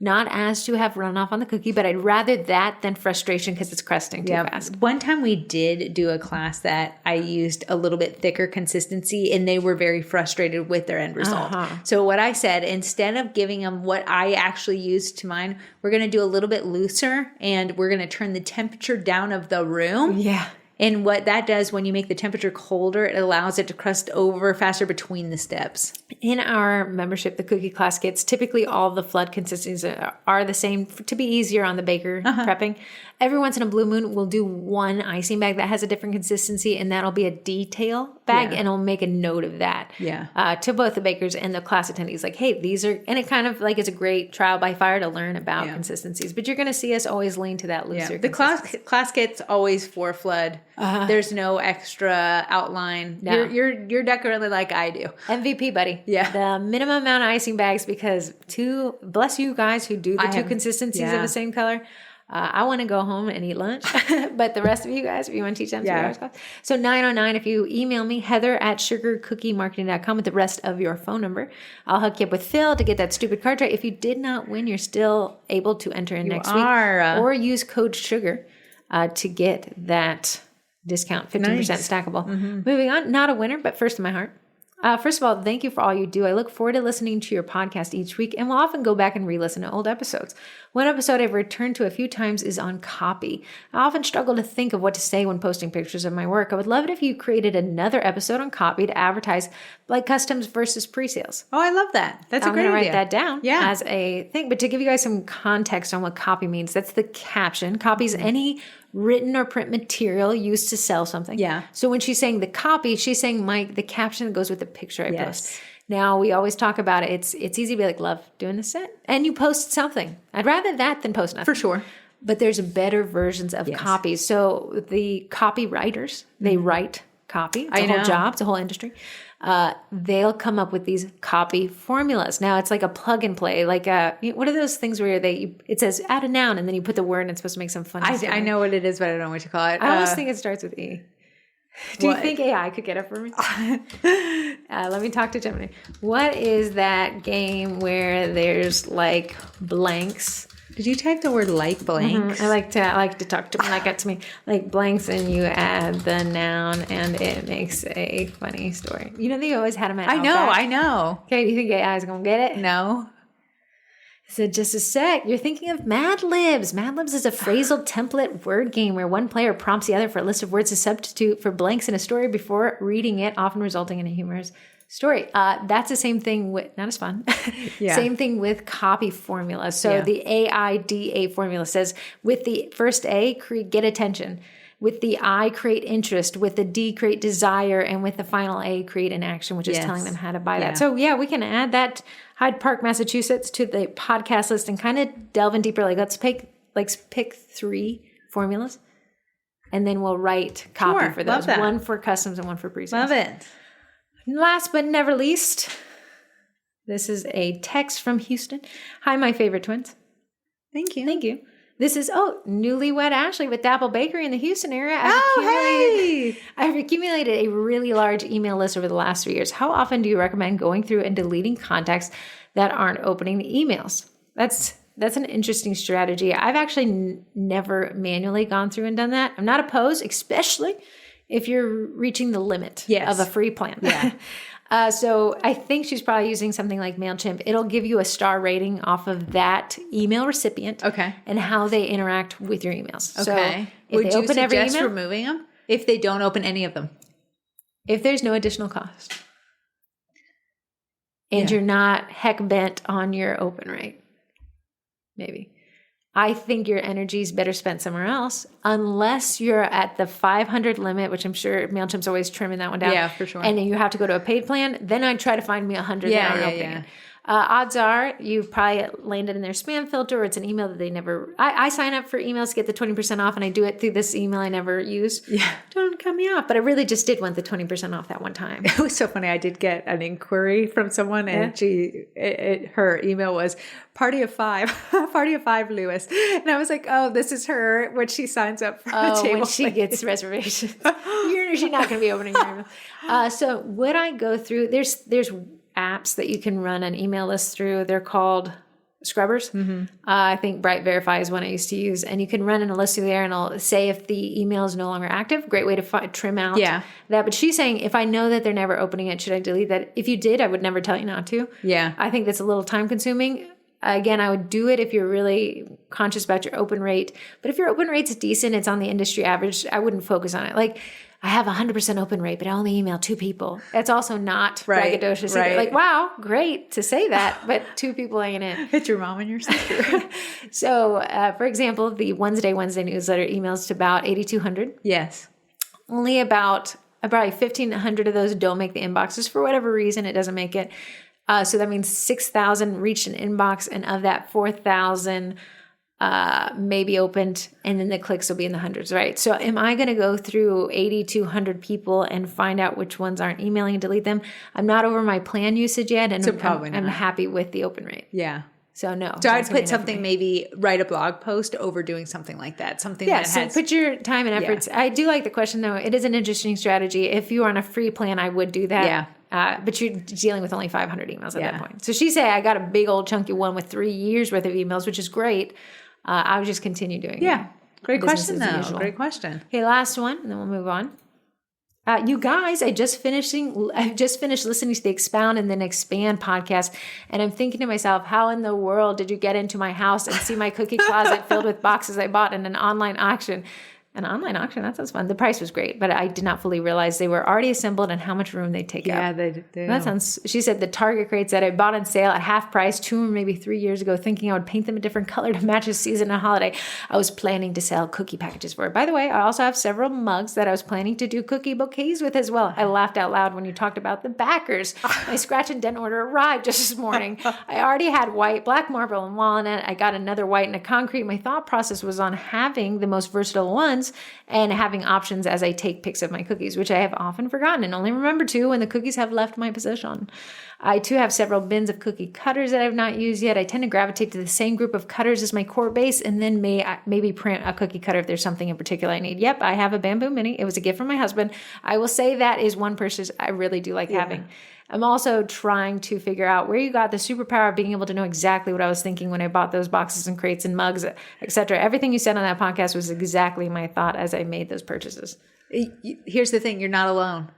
not as to have runoff on the cookie, but I'd rather that than frustration because it's crusting too fast. One time we did do a class that I used a little bit thicker consistency and they were very frustrated with their end result. Uh-huh. So what I said, instead of giving them what I actually used to mine, we're going to do a little bit looser and we're going to turn the temperature down of the room. Yeah. And what that does when you make the temperature colder, it allows it to crust over faster between the steps. In our membership, the cookie class kits, typically all the flood consistencies are the same to be easier on the baker prepping. Every once in a blue moon, we'll do one icing bag that has a different consistency, and that'll be a detail bag, and I'll make a note of that to both the bakers and the class attendees. Like, hey, these are, and it kind of like is a great trial by fire to learn about consistencies. But you're going to see us always lean to that looser. The class kit's always for flood. There's no extra outline. No. You're decorated like I do. MVP, buddy. Yeah. The minimum amount of icing bags because bless you guys who do the 2 consistencies of the same color. I want to go home and eat lunch, but the rest of you guys, if you want to teach them 2 hours class. So 909, if you email me, heather@sugarcookiemarketing.com with the rest of your phone number, I'll hook you up with Phil to get that stupid card tray. If you did not win, you're still able to enter in next week or use code SUGAR to get that discount, 15% stackable. Mm-hmm. Moving on, not a winner, but first in my heart. First of all, thank you for all you do. I look forward to listening to your podcast each week, and we'll often go back and re-listen to old episodes. One episode I've returned to a few times is on copy. I often struggle to think of what to say when posting pictures of my work. I would love it if you created another episode on copy to advertise like customs versus pre-sales. Oh, I love that. That's a great idea. I'm going to write that down as a thing. But to give you guys some context on what copy means, that's the caption. Copy is any written or print material used to sell something. Yeah. So when she's saying the copy, she's saying the caption that goes with the picture I post. Now, we always talk about it. It's easy to be like, love doing this set. And you post something. I'd rather that than post nothing. For sure. But there's better versions of copies. So the copywriters, they write copy. It's a whole job. It's a whole industry. They'll come up with these copy formulas. Now it's like a plug and play. Like what are those things where it says add a noun and then you put the word and it's supposed to make some funny story. I know what it is, but I don't know what you call it. I always think it starts with E. Do you think AI could get it for me? Let me talk to Gemini. What is that game where there's like blanks? Did you type the word like blanks? Mm-hmm. I like to talk to them like that to me. Like blanks, and you add the noun, and it makes a funny story. You know, they always had them at Outback. I know. Okay, do you think AI is going to get it? No. So just a sec. You're thinking of Mad Libs. Mad Libs is a phrasal template word game where one player prompts the other for a list of words to substitute for blanks in a story before reading it, often resulting in a humorous story. That's the same thing with, not as fun, same thing with copy formula. So the AIDA formula says with the first A, get attention. With the I, create interest. With the D, create desire. And with the final A, create an action, which is telling them how to buy that. So we can add that Hyde Park, Massachusetts to the podcast list and kind of delve in deeper. Like let's pick 3 formulas and then we'll write copy for those. One for customs and one for pre-sales. Love it. Last but never least, this is a text from Houston. Hi, my favorite twins. Thank you. Thank you. This is, newlywed Ashley with Dapple Bakery in the Houston area. I've accumulated a really large email list over the last 3 years. How often do you recommend going through and deleting contacts that aren't opening the emails? That's an interesting strategy. I've actually never manually gone through and done that. I'm not opposed, especially if you're reaching the limit of a free plan. Yeah. So I think she's probably using something like MailChimp. It'll give you a star rating off of that email recipient. Okay. And how they interact with your emails. Okay. So if they open every email, removing them? If they don't open any of them? If there's no additional cost. And you're not heck bent on your open rate. Maybe. I think your energy is better spent somewhere else unless you're at the 500 limit, which I'm sure MailChimp's always trimming that one down. Yeah, for sure. And then you have to go to a paid plan. Then I'd try to find me 100 that aren't opening it. Odds are you've probably landed in their spam filter or it's an email that they never... I sign up for emails to get the 20% off and I do it through this email I never use. Yeah. Don't cut me off. But I really just did want the 20% off that one time. It was so funny. I did get an inquiry from someone and her email was party of 5, Lewis. And I was like, oh, this is her when she signs up for the table. When she gets reservations. She's not going to be opening your email. So would I go through... There's apps that you can run an email list through. They're called scrubbers. Mm-hmm. I think Bright Verify is one I used to use. And you can run in a list through there and it'll say if the email is no longer active. Great way to trim out that. But she's saying if I know that they're never opening it, should I delete that? If you did, I would never tell you not to. Yeah. I think that's a little time consuming. Again, I would do it if you're really conscious about your open rate. But if your open rate's decent, it's on the industry average, I wouldn't focus on it. Like, I have 100% open rate, but I only email 2 people. That's also not braggadocious. Right. Like, wow, great to say that, but 2 people ain't it. It's your mom and your sister. So, for example, the Wednesday newsletter emails to about 8,200. Yes. Only about probably 1,500 of those don't make the inboxes for whatever reason. It doesn't make it. So that means 6,000 reached an inbox, and of that 4,000 maybe opened, and then the clicks will be in the hundreds, right? So am I going to go through 8,200 people and find out which ones aren't emailing and delete them? I'm not over my plan usage yet, and I'm happy with the open rate. Yeah. So no. So I'd put something, maybe write a blog post over doing something like that. Something that has... put your time and efforts. Yeah. I do like the question though. It is an interesting strategy. If you are on a free plan, I would do that. Yeah. But you're dealing with only 500 emails at that point. So she said, I got a big old chunky one with 3 years worth of emails, which is great. I would just continue doing it. Great question, though. Great question. Okay, last one, and then we'll move on. You guys, I've just finished listening to the Expound and then Expand podcast, and I'm thinking to myself, how in the world did you get into my house and see my cookie closet filled with boxes I bought in an online auction? An online auction? That sounds fun. The price was great, but I did not fully realize they were already assembled and how much room they take up. Yeah, they do. That sounds... She said the Target crates that I bought on sale at half price 2 or maybe 3 years ago, thinking I would paint them a different color to match the season and holiday. I was planning to sell cookie packages for it. By the way, I also have several mugs that I was planning to do cookie bouquets with as well. I laughed out loud when you talked about the backers. My scratch and dent order arrived just this morning. I already had white, black marble, and walnut. I got another white and a concrete. My thought process was on having the most versatile ones once and having options as I take pics of my cookies, which I have often forgotten and only remember to when the cookies have left my possession. I too have several bins of cookie cutters that I've not used yet. I tend to gravitate to the same group of cutters as my core base and then maybe print a cookie cutter if there's something in particular I need. Yep, I have a Bamboo Mini. It was a gift from my husband. I will say that is one purchase I really do like having. I'm also trying to figure out where you got the superpower of being able to know exactly what I was thinking when I bought those boxes and crates and mugs, etc. Everything you said on that podcast was exactly my thought as I made those purchases. Here's the thing. You're not alone.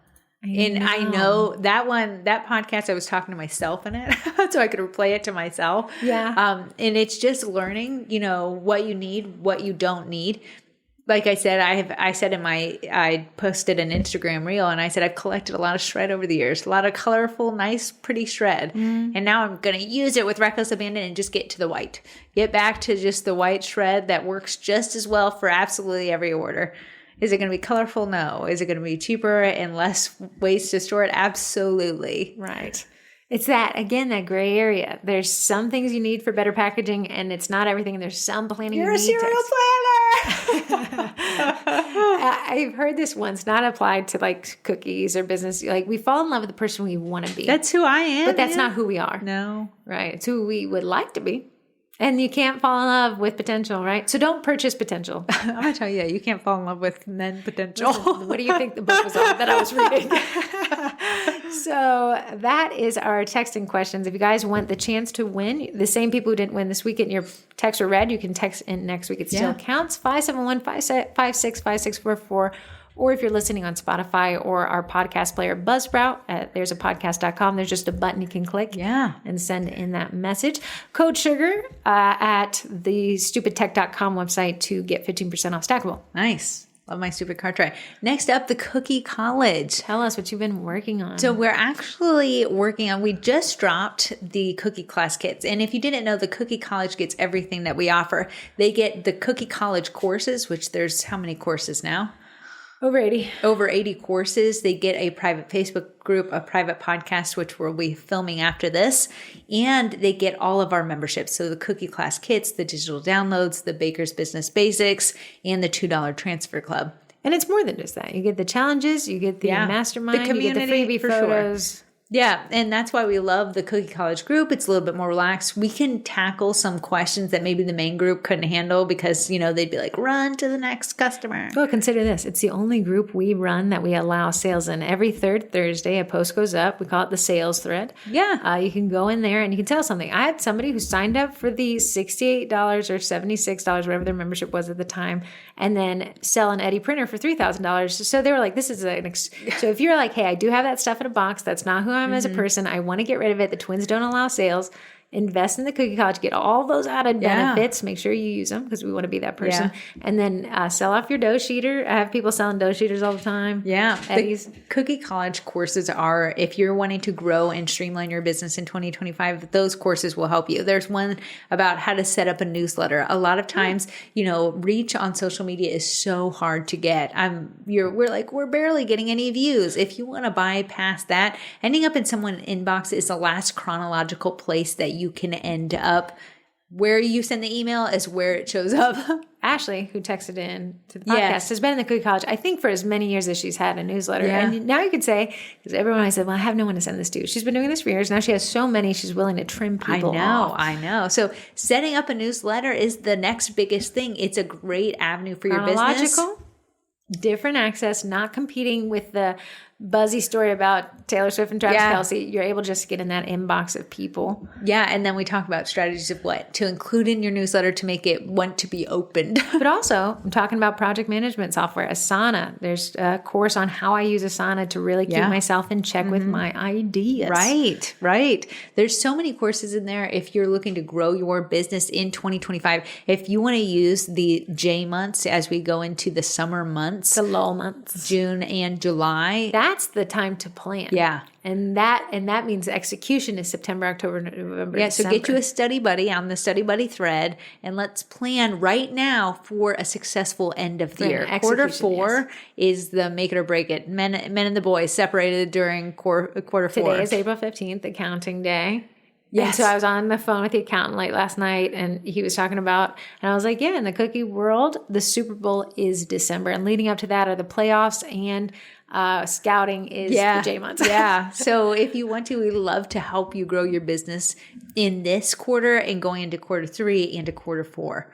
I know that podcast, I was talking to myself in it so I could replay it to myself. Yeah. And it's just learning, what you need, what you don't need. Like I said, I posted an Instagram reel and I said, I've collected a lot of shred over the years, a lot of colorful, nice, pretty shred. And now I'm going to use it with reckless abandon and just get to the white. Get back to just the white shred that works just as well for absolutely every order. Is it going to be colorful? No. Is it going to be cheaper and less waste to store it? Absolutely. Right. It's that gray area. There's some things you need for better packaging, and it's not everything. And there's some planning you need. You're a serial planner. I've heard this once, not applied to like cookies or business. Like we fall in love with the person we want to be. That's who I am. But that's not who we are. No. Right. It's who we would like to be. And you can't fall in love with potential, right? So don't purchase potential. I'm going to tell you, you can't fall in love with men potential. Listen, what do you think the book was on that I was reading? So that is our texting questions. If you guys want the chance to win, the same people who didn't win this week and your texts were read, you can text in next week. It still counts. 571-565644. Or if you're listening on Spotify or our podcast player, Buzzsprout, there's a podcast.com. There's just a button you can click and send in that message. Code SUGAR at the stupidtech.com website to get 15% off Stackable. Nice. Love my stupid car tray. Next up, the Cookie College. Tell us what you've been working on. So we're actually working on, we just dropped the Cookie Class kits. And if you didn't know, the Cookie College gets everything that we offer. They get the Cookie College courses, which there's how many courses now? Over 80. Over 80 courses. They get a private Facebook group, a private podcast, which we'll be filming after this. And they get all of our memberships. So the Cookie Class kits, the digital downloads, the Baker's Business Basics, and the $2 Transfer Club. And it's more than just that. You get the challenges, you get the mastermind, the community, you get the freebie photos. Sure. Yeah, and that's why we love the Cookie College group. It's a little bit more relaxed. We can tackle some questions that maybe the main group couldn't handle because, they'd be like, run to the next customer. Well, consider this. It's the only group we run that we allow sales in. Every third Thursday, a post goes up. We call it the sales thread. Yeah. You can go in there and you can tell something. I had somebody who signed up for the $68 or $76, whatever their membership was at the time, and then sell an Eddie printer for $3,000. So they were like, this is so if you're like, hey, I do have that stuff in a box. That's not who I'm as a person. I want to get rid of it. The twins don't allow sales. Invest in the Cookie College. Get all those added benefits. Make sure you use them because we want to be that person. Yeah. And then sell off your dough sheeter. I have people selling dough sheeters all the time. Yeah. The Cookie College courses are, if you're wanting to grow and streamline your business in 2025, those courses will help you. There's one about how to set up a newsletter. A lot of times, reach on social media is so hard to get. We're barely getting any views. If you want to bypass that, ending up in someone's inbox is the last chronological place that you can end up. Where you send the email is where it shows up. Ashley, who texted in to the podcast, has been in the Cookie College, I think, for as many years as she's had a newsletter. Yeah. And now you could say, because everyone I said, well, I have no one to send this to. She's been doing this for years. Now she has so many, she's willing to trim people off. I know. So setting up a newsletter is the next biggest thing. It's a great avenue for your business. Different access, not competing with the buzzy story about Taylor Swift and Travis Kelce. You're able to just get in that inbox of people. Yeah, and then we talk about strategies of what to include in your newsletter to make it want to be opened. But also, I'm talking about project management software, Asana. There's a course on how I use Asana to really keep myself in check with my ideas. Right. There's so many courses in there if you're looking to grow your business in 2025. If you want to use the J months as we go into the summer months. The lull months. June and July. That's the time to plan. Yeah. And that means execution is September, October, November, December. So get you a study buddy on the study buddy thread, and let's plan right now for a successful end of the year. Quarter 4 is the make it or break it. Men and the boys separated during quarter 4. Today is April 15th, accounting day. Yes. And so I was on the phone with the accountant late last night, and he was talking about, and I was like, yeah, in the cookie world, the Super Bowl is December, and leading up to that are the playoffs, and scouting is the J months. Yeah. So if you want to, we love to help you grow your business in this quarter and going into quarter 3 and to quarter 4.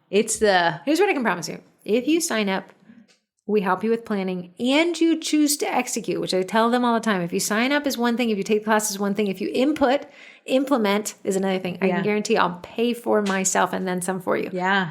Here's what I can promise you. If you sign up, we help you with planning, and you choose to execute, which I tell them all the time. If you sign up is one thing, if you take classes is one thing, if you implement is another thing. I can guarantee I'll pay for myself and then some for you. Yeah.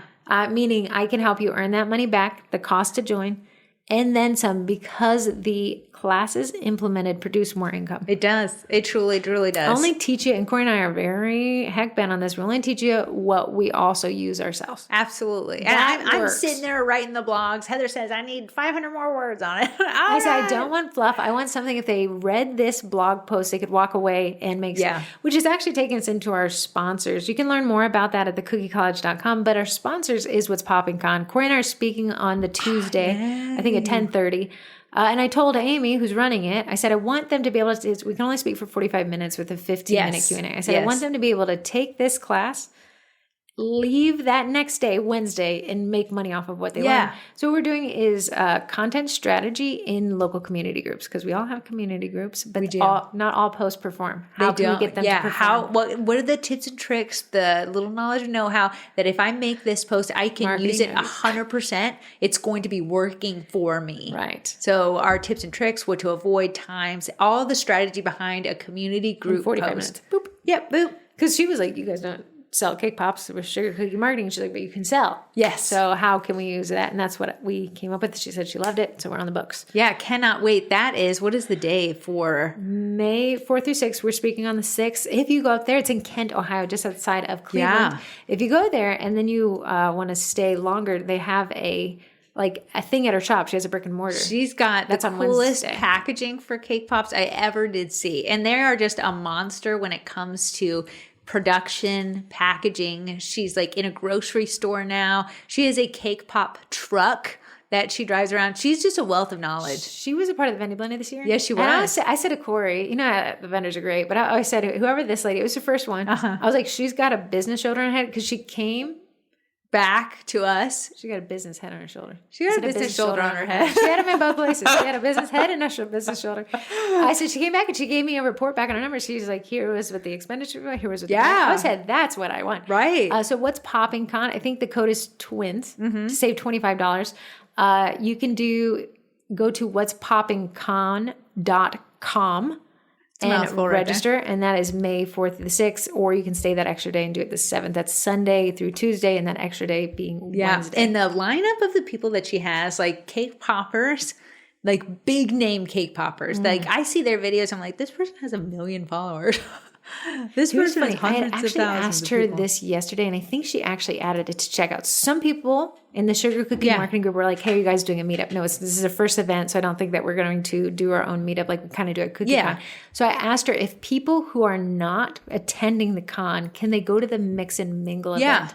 Meaning I can help you earn that money back, the cost to join, and then some, because the classes implemented produce more income. It does. It truly, truly does. I only teach you, and Corey and I are very heck bent on this. We only teach you what we also use ourselves. Absolutely. And I'm sitting there writing the blogs. Heather says, I need 500 more words on it. I said, I don't want fluff. I want something, if they read this blog post, they could walk away and make sense. Which is actually taking us into our sponsors. You can learn more about that at thecookiecollege.com. But our sponsors is What's Popping Con. Corey and I are speaking on the Tuesday, I think at 10:30. And I told Amy, who's running it, I said, I want them to be able to, we can only speak for 45 minutes with a 15-minute Q&A. I said, I want them to be able to take this class, leave that next day, Wednesday, and make money off of what they learn. So what we're doing is content strategy in local community groups, because we all have community groups, but not all posts perform. How can we get them to perform? What are the tips and tricks, the little knowledge and know-how that if I make this post, I can use it 100%. It's going to be working for me. Right. So our tips and tricks, what to avoid, times, all the strategy behind a community group 45 post. Minutes. Boop. Yep, boop. Because she was like, you guys don't sell cake pops with sugar cookie marketing. She's like, but you can sell. Yes. So how can we use that? And that's what we came up with. She said she loved it. So we're on the books. Yeah, cannot wait. What is the day for? May 4th through 6th. We're speaking on the 6th. If you go up there, it's in Kent, Ohio, just outside of Cleveland. Yeah. If you go there and then you want to stay longer, they have a thing at her shop. She has a brick and mortar. She's got the coolest packaging for cake pops I ever did see. And they are just a monster when it comes to production, packaging. She's like in a grocery store now. She has a cake pop truck that she drives around. She's just a wealth of knowledge. She was a part of the vending blender this year. Yes, she was. And I said to Corey, the vendors are great, but I always said, whoever this lady, it was her first one. I was like, she's got a business shoulder on her head, because she came back to us. She got a business head on her shoulder. She got a business shoulder on her head. She had them in both places. She had a business head and a business shoulder. I said, she came back and she gave me a report back on her numbers. She's like, here was what the expenditure, here was what I said, that's what I want. Right. So what's popping con? I think the code is TWINS to save $25. You can go to what'spoppingcon.com and register, and that is May 4th through the 6th, or you can stay that extra day and do it the 7th. That's Sunday through Tuesday, and that extra day being Wednesday. And the lineup of the people that she has, like cake poppers, like big name cake poppers. Like I see their videos, I'm like, this person has 1 million followers. This person has hundreds of thousands. I actually asked her this yesterday, and I think she actually added it to checkout. Some people in the sugar cookie marketing group were like, hey, are you guys doing a meetup? No, this is a first event, so I don't think that we're going to do our own meetup like we kind of do at Cookie Con. So I asked her if people who are not attending the con, can they go to the Mix and Mingle event?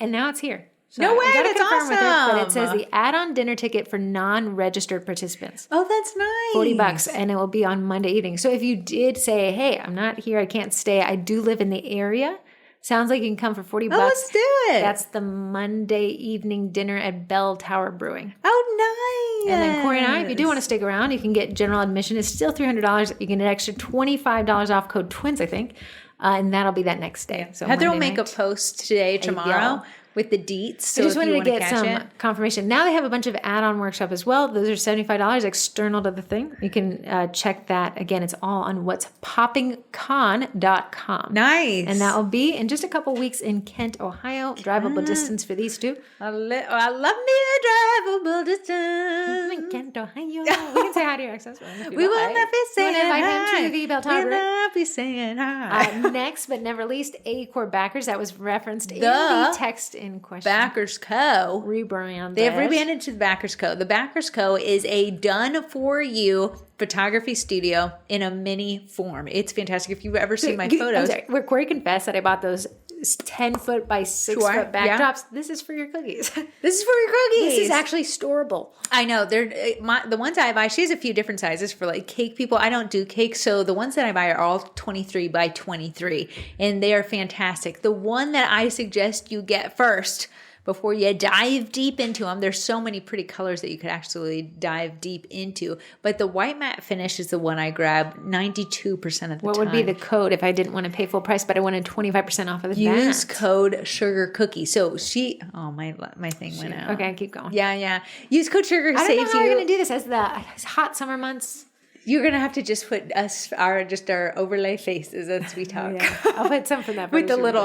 And now it's here. So no way, that's awesome. But it says the add-on dinner ticket for non-registered participants. Oh, that's nice. $40, and it will be on Monday evening. So if you did say, hey, I'm not here, I can't stay, I do live in the area, sounds like you can come for $40. Oh, let's do it. That's the Monday evening dinner at Bell Tower Brewing. Oh, nice. And then Corey and I, if you do want to stick around, you can get general admission. It's still $300. You can get an extra $25 off code TWINS, I think. And that'll be that next day. So Heather will make a post today, tomorrow, with the deets. So I just wanted to get some confirmation. Now they have a bunch of add-on workshop as well. Those are $75 external to the thing. You can check that. Again, it's all on what'spoppingcon.com. Nice. And that will be in just a couple weeks in Kent, Ohio. Drivable distance for these two. I love me a drivable distance. In Kent, Ohio. We can say hi to your ex-husband. We will not be saying hi. Invite him to the Bell Tower. We will not be saying hi. Next, but never least, A-Core Backers. That was referenced in the text in question. Backers Co. Rebranded. They have rebranded to the Backers Co. The Backers Co. is a done-for-you photography studio in a mini form. It's fantastic. If you've ever seen my photos. Where Corey confessed that I bought those 10-foot by 6-foot backdrops. This is for your cookies. This is for your cookies. This is actually storable. I know. They're the ones I buy. She has a few different sizes for like cake people. I don't do cake, so the ones that I buy are all 23 by 23, and they are fantastic. The one that I suggest you get first before you dive deep into them. There's so many pretty colors that you could actually dive deep into. But the white matte finish is the one I grab 92% of the time. What would be the code if I didn't want to pay full price, but I wanted 25% off of the Use code Sugar Cookie. So my thing went out. Okay, keep going. Yeah. Use code Sugar. I don't know how we're going to do this as the hot summer months. You're going to have to just put our overlay faces as we talk. Yeah. I'll put some from that. With the little,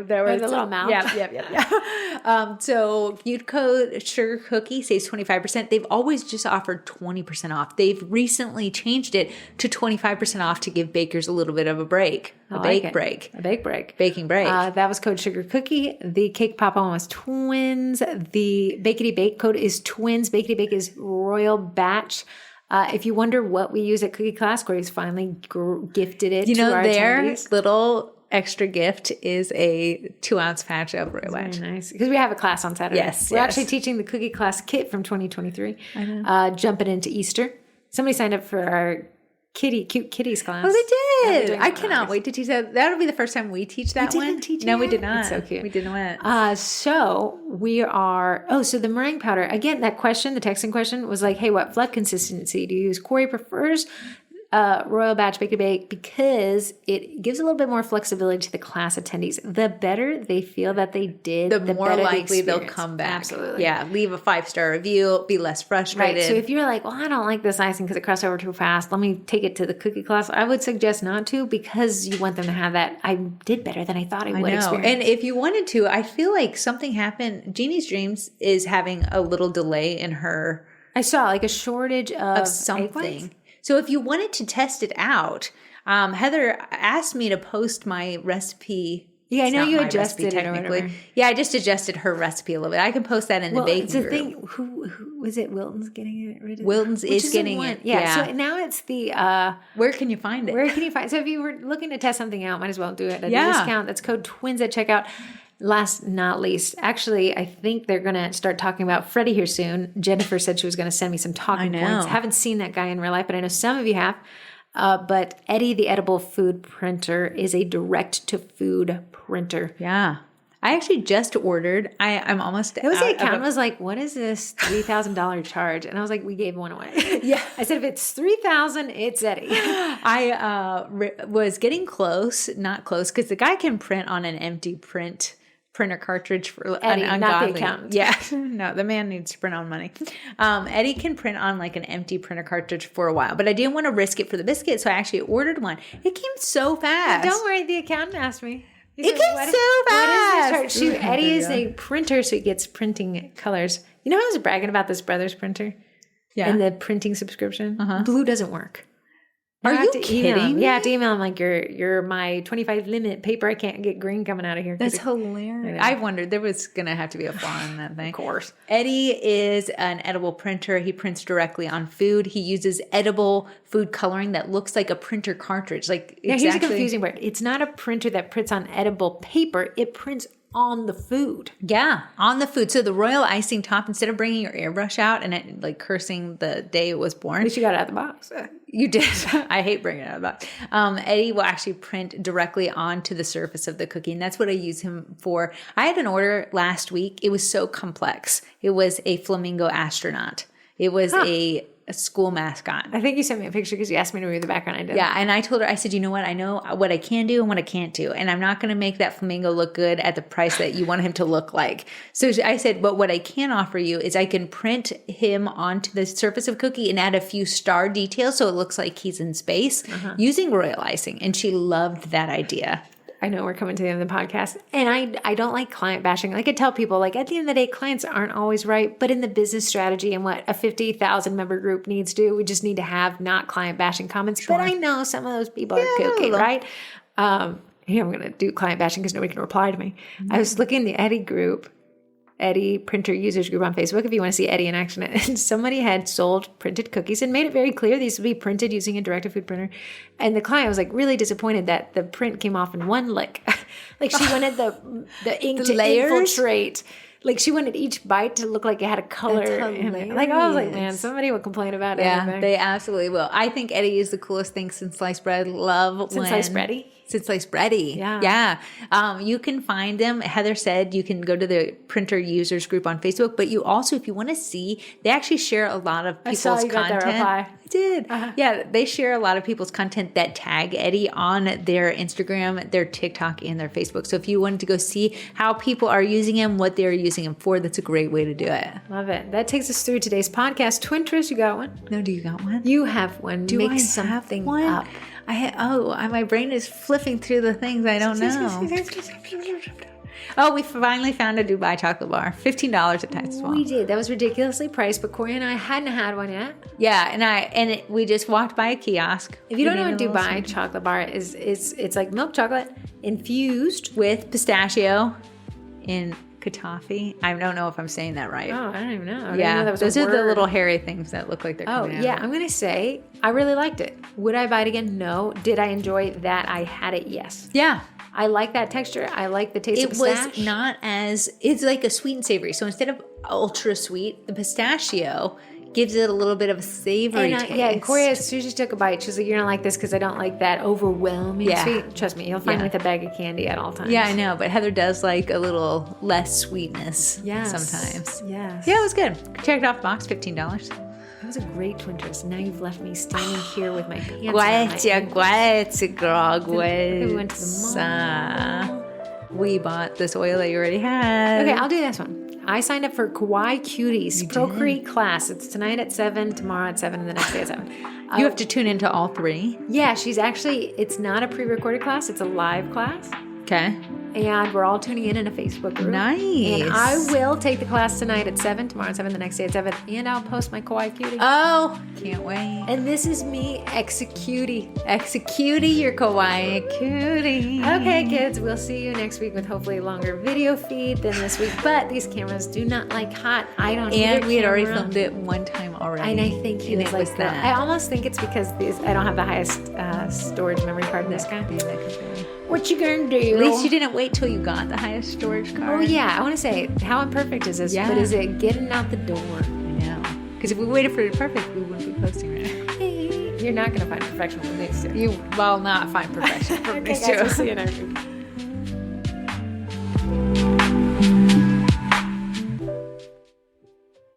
there was the little mouth. Yeah. So use code Sugar Cookie, saves 25%. They've always just offered 20% off. They've recently changed it to 25% off to give bakers a little bit of a break. Baking break. That was code Sugar Cookie. The Cake Pop one was twins. The Bakety Bake code is twins. Bakety Bake is Royal Batch. If you wonder what we use at Cookie Class, Corey's finally gifted it to our attendees. Little extra gift is a 2-ounce patch of Royal Batch. Very nice. Because we have a class on Saturday. Yes. We're actually teaching the Cookie Class kit from 2023. I know. Jumping into Easter. Somebody signed up for our cute kitties class. Oh, they did. I cannot wait to teach that. That'll be the first time we teach that one. No, we did not. It's so cute. We did not. So we are, so the meringue powder, again, that question, the texting question was like, hey, what flood consistency do you use? Corey prefers Royal Batch Baked Bake because it gives a little bit more flexibility to the class attendees. The better they feel that they did, the more better likely the they'll come back. Absolutely. Yeah, leave a 5-star review, be less frustrated. Right. So if you're like, well, I don't like this icing because it crossed over too fast, let me take it to the cookie class. I would suggest not to, because you want them to have that I did better than I thought I would experience. And if you wanted to, I feel like something happened. Jeannie's Dreams is having a little delay in her. I saw like a shortage of something. So if you wanted to test it out, Heather asked me to post my recipe. Yeah, I know you adjusted it or whatever. Yeah, I just adjusted her recipe a little bit. I can post that in the baking group. Thing, who was it? Wilton's getting it rid of. Wilton's is getting it. Yeah. So now it's the. Where can you find it? So if you were looking to test something out, might as well do it at a discount. That's code TWINS at checkout. Last not least, actually, I think they're going to start talking about Freddie here soon. Jennifer said she was going to send me some talking points. Haven't seen that guy in real life, but I know some of you have. But Eddie, the edible food printer, is a direct-to-food printer. Yeah. I actually just ordered. I'm almost. It was the accountant was like, "What is this $3,000 charge?" And I was like, "We gave one away." Yeah, I said, "If it's $3,000, it's Eddie." I was getting close, not close, because the guy can print on an empty printer cartridge for Eddie, an ungodly. not the accountant. Yeah, no, the man needs to print on money. Eddie can print on like an empty printer cartridge for a while, but I didn't want to risk it for the biscuit, so I actually ordered one. It came so fast. Don't worry, the accountant asked me. It came so fast. What is this? Eddie is a printer, so he gets printing colors. You know, I was bragging about this Brothers printer, and the printing subscription. Blue doesn't work. Are you kidding me? Yeah, I have to email him like, you're my 25 limit paper. I can't get green coming out of here. That's hilarious. I wondered there was going to have to be a flaw in that thing. Of course. Eddie is an edible printer. He prints directly on food. He uses edible food coloring that looks like a printer cartridge. Here's a confusing part. It's not a printer that prints on edible paper. It prints on the food. Yeah, on the food. So the royal icing top, instead of bringing your airbrush out and it like cursing the day it was born. At least you got it out of the box. You did. I hate bringing it out of the box. Eddie will actually print directly onto the surface of the cookie, and that's what I use him for. I had an order last week. It was so complex. It was a flamingo astronaut. It was a school mascot. I think you sent me a picture because you asked me to read the background. I did. Yeah, and I told her, I said, you know what? I know what I can do and what I can't do, and I'm not going to make that flamingo look good at the price that you want him to look like. So I said, but what I can offer you is I can print him onto the surface of cookie and add a few star details so it looks like he's in space using royal icing, and she loved that idea. I know we're coming to the end of the podcast, and I don't like client bashing. Like I tell people, like at the end of the day, clients aren't always right, but in the business strategy and what a 50,000 member group needs to do, we just need to have not client bashing comments. Sure. But I know some of those people are kooky, right? Here I'm going to do client bashing because nobody can reply to me. I was looking in the Eddie group. Eddie Printer Users Group on Facebook if you want to see Eddie in action. And somebody had sold printed cookies and made it very clear these would be printed using a direct-to-food printer. And the client was like really disappointed that the print came off in one lick. Like she wanted the ink to infiltrate. Like she wanted each bite to look like it had a color in it. Like I was like, man, somebody would complain about it. Yeah, they absolutely will. I think Eddie is the coolest thing since sliced bread. Sliced bready? Since sliced bready. Yeah. You can find them. Heather said you can go to the Printer Users Group on Facebook, but you also, if you want to see, they actually share a lot of people's content. Got that reply. I did. Yeah, they share a lot of people's content that tag Eddie on their Instagram, their TikTok, and their Facebook. So if you wanted to go see how people are using him, what they're using him for, that's a great way to do it. Love it. That takes us through today's podcast. Twinterest, you got one? No, do you got one? You have one. Do I have one? Up. My brain is flipping through the things I don't know. Oh, we finally found a Dubai chocolate bar. $15 at Tides Small. We did. That was ridiculously priced, but Corey and I hadn't had one yet. Yeah, we just walked by a kiosk. If you don't know what Dubai chocolate bar is, it's like milk chocolate infused with pistachio in Katafi. I don't know if I'm saying that right. Oh, I don't even know. Those are the little hairy things that look like they're coming out. I'm going to say I really liked it. Would I buy it again? No. Did I enjoy that I had it? Yes. Yeah. I like that texture. I like the taste of pistache. It was not it's like a sweet and savory. So instead of ultra sweet, the pistachio gives it a little bit of a savory taste. Yeah, and Corey, as soon as she took a bite, she was like, you're going to like this because I don't like that overwhelming sweet. Trust me, you'll find me with a bag of candy at all times. Yeah, I know, but Heather does like a little less sweetness sometimes. Yes. Yeah, it was good. Check it off the box, $15. That was a great Twinterest. Now you've left me standing here with my pants on. Guete, girl, guete. We went to the mall. We bought this oil that you already had. Okay, I'll do this one. I signed up for Kawaii Cuties Procreate class. It's tonight at 7, tomorrow at 7, and the next day at 7. You have to tune into all three. Yeah, it's not a pre-recorded class. It's a live class. Okay. And we're all tuning in a Facebook group. Nice. And I will take the class tonight at 7, tomorrow at 7, the next day at 7, and I'll post my Kawaii Cutie. Oh, can't wait. And this is me executing your Kawaii Cutie. Okay, kids, we'll see you next week with hopefully a longer video feed than this week. But these cameras do not like hot. I don't need And we had already filmed it one time already. And I think he was like that. I almost think it's because I don't have the highest storage memory card in this guy. What you gonna do? At least you didn't wait till you got the highest storage card. Oh yeah, I want to say, how imperfect is this? Yeah. But is it getting out the door? I know. Because if we waited for it perfect, we wouldn't be posting right now. You're not gonna find perfection from these two. You will not find perfection from these two. Okay, guys, we'll see you next week.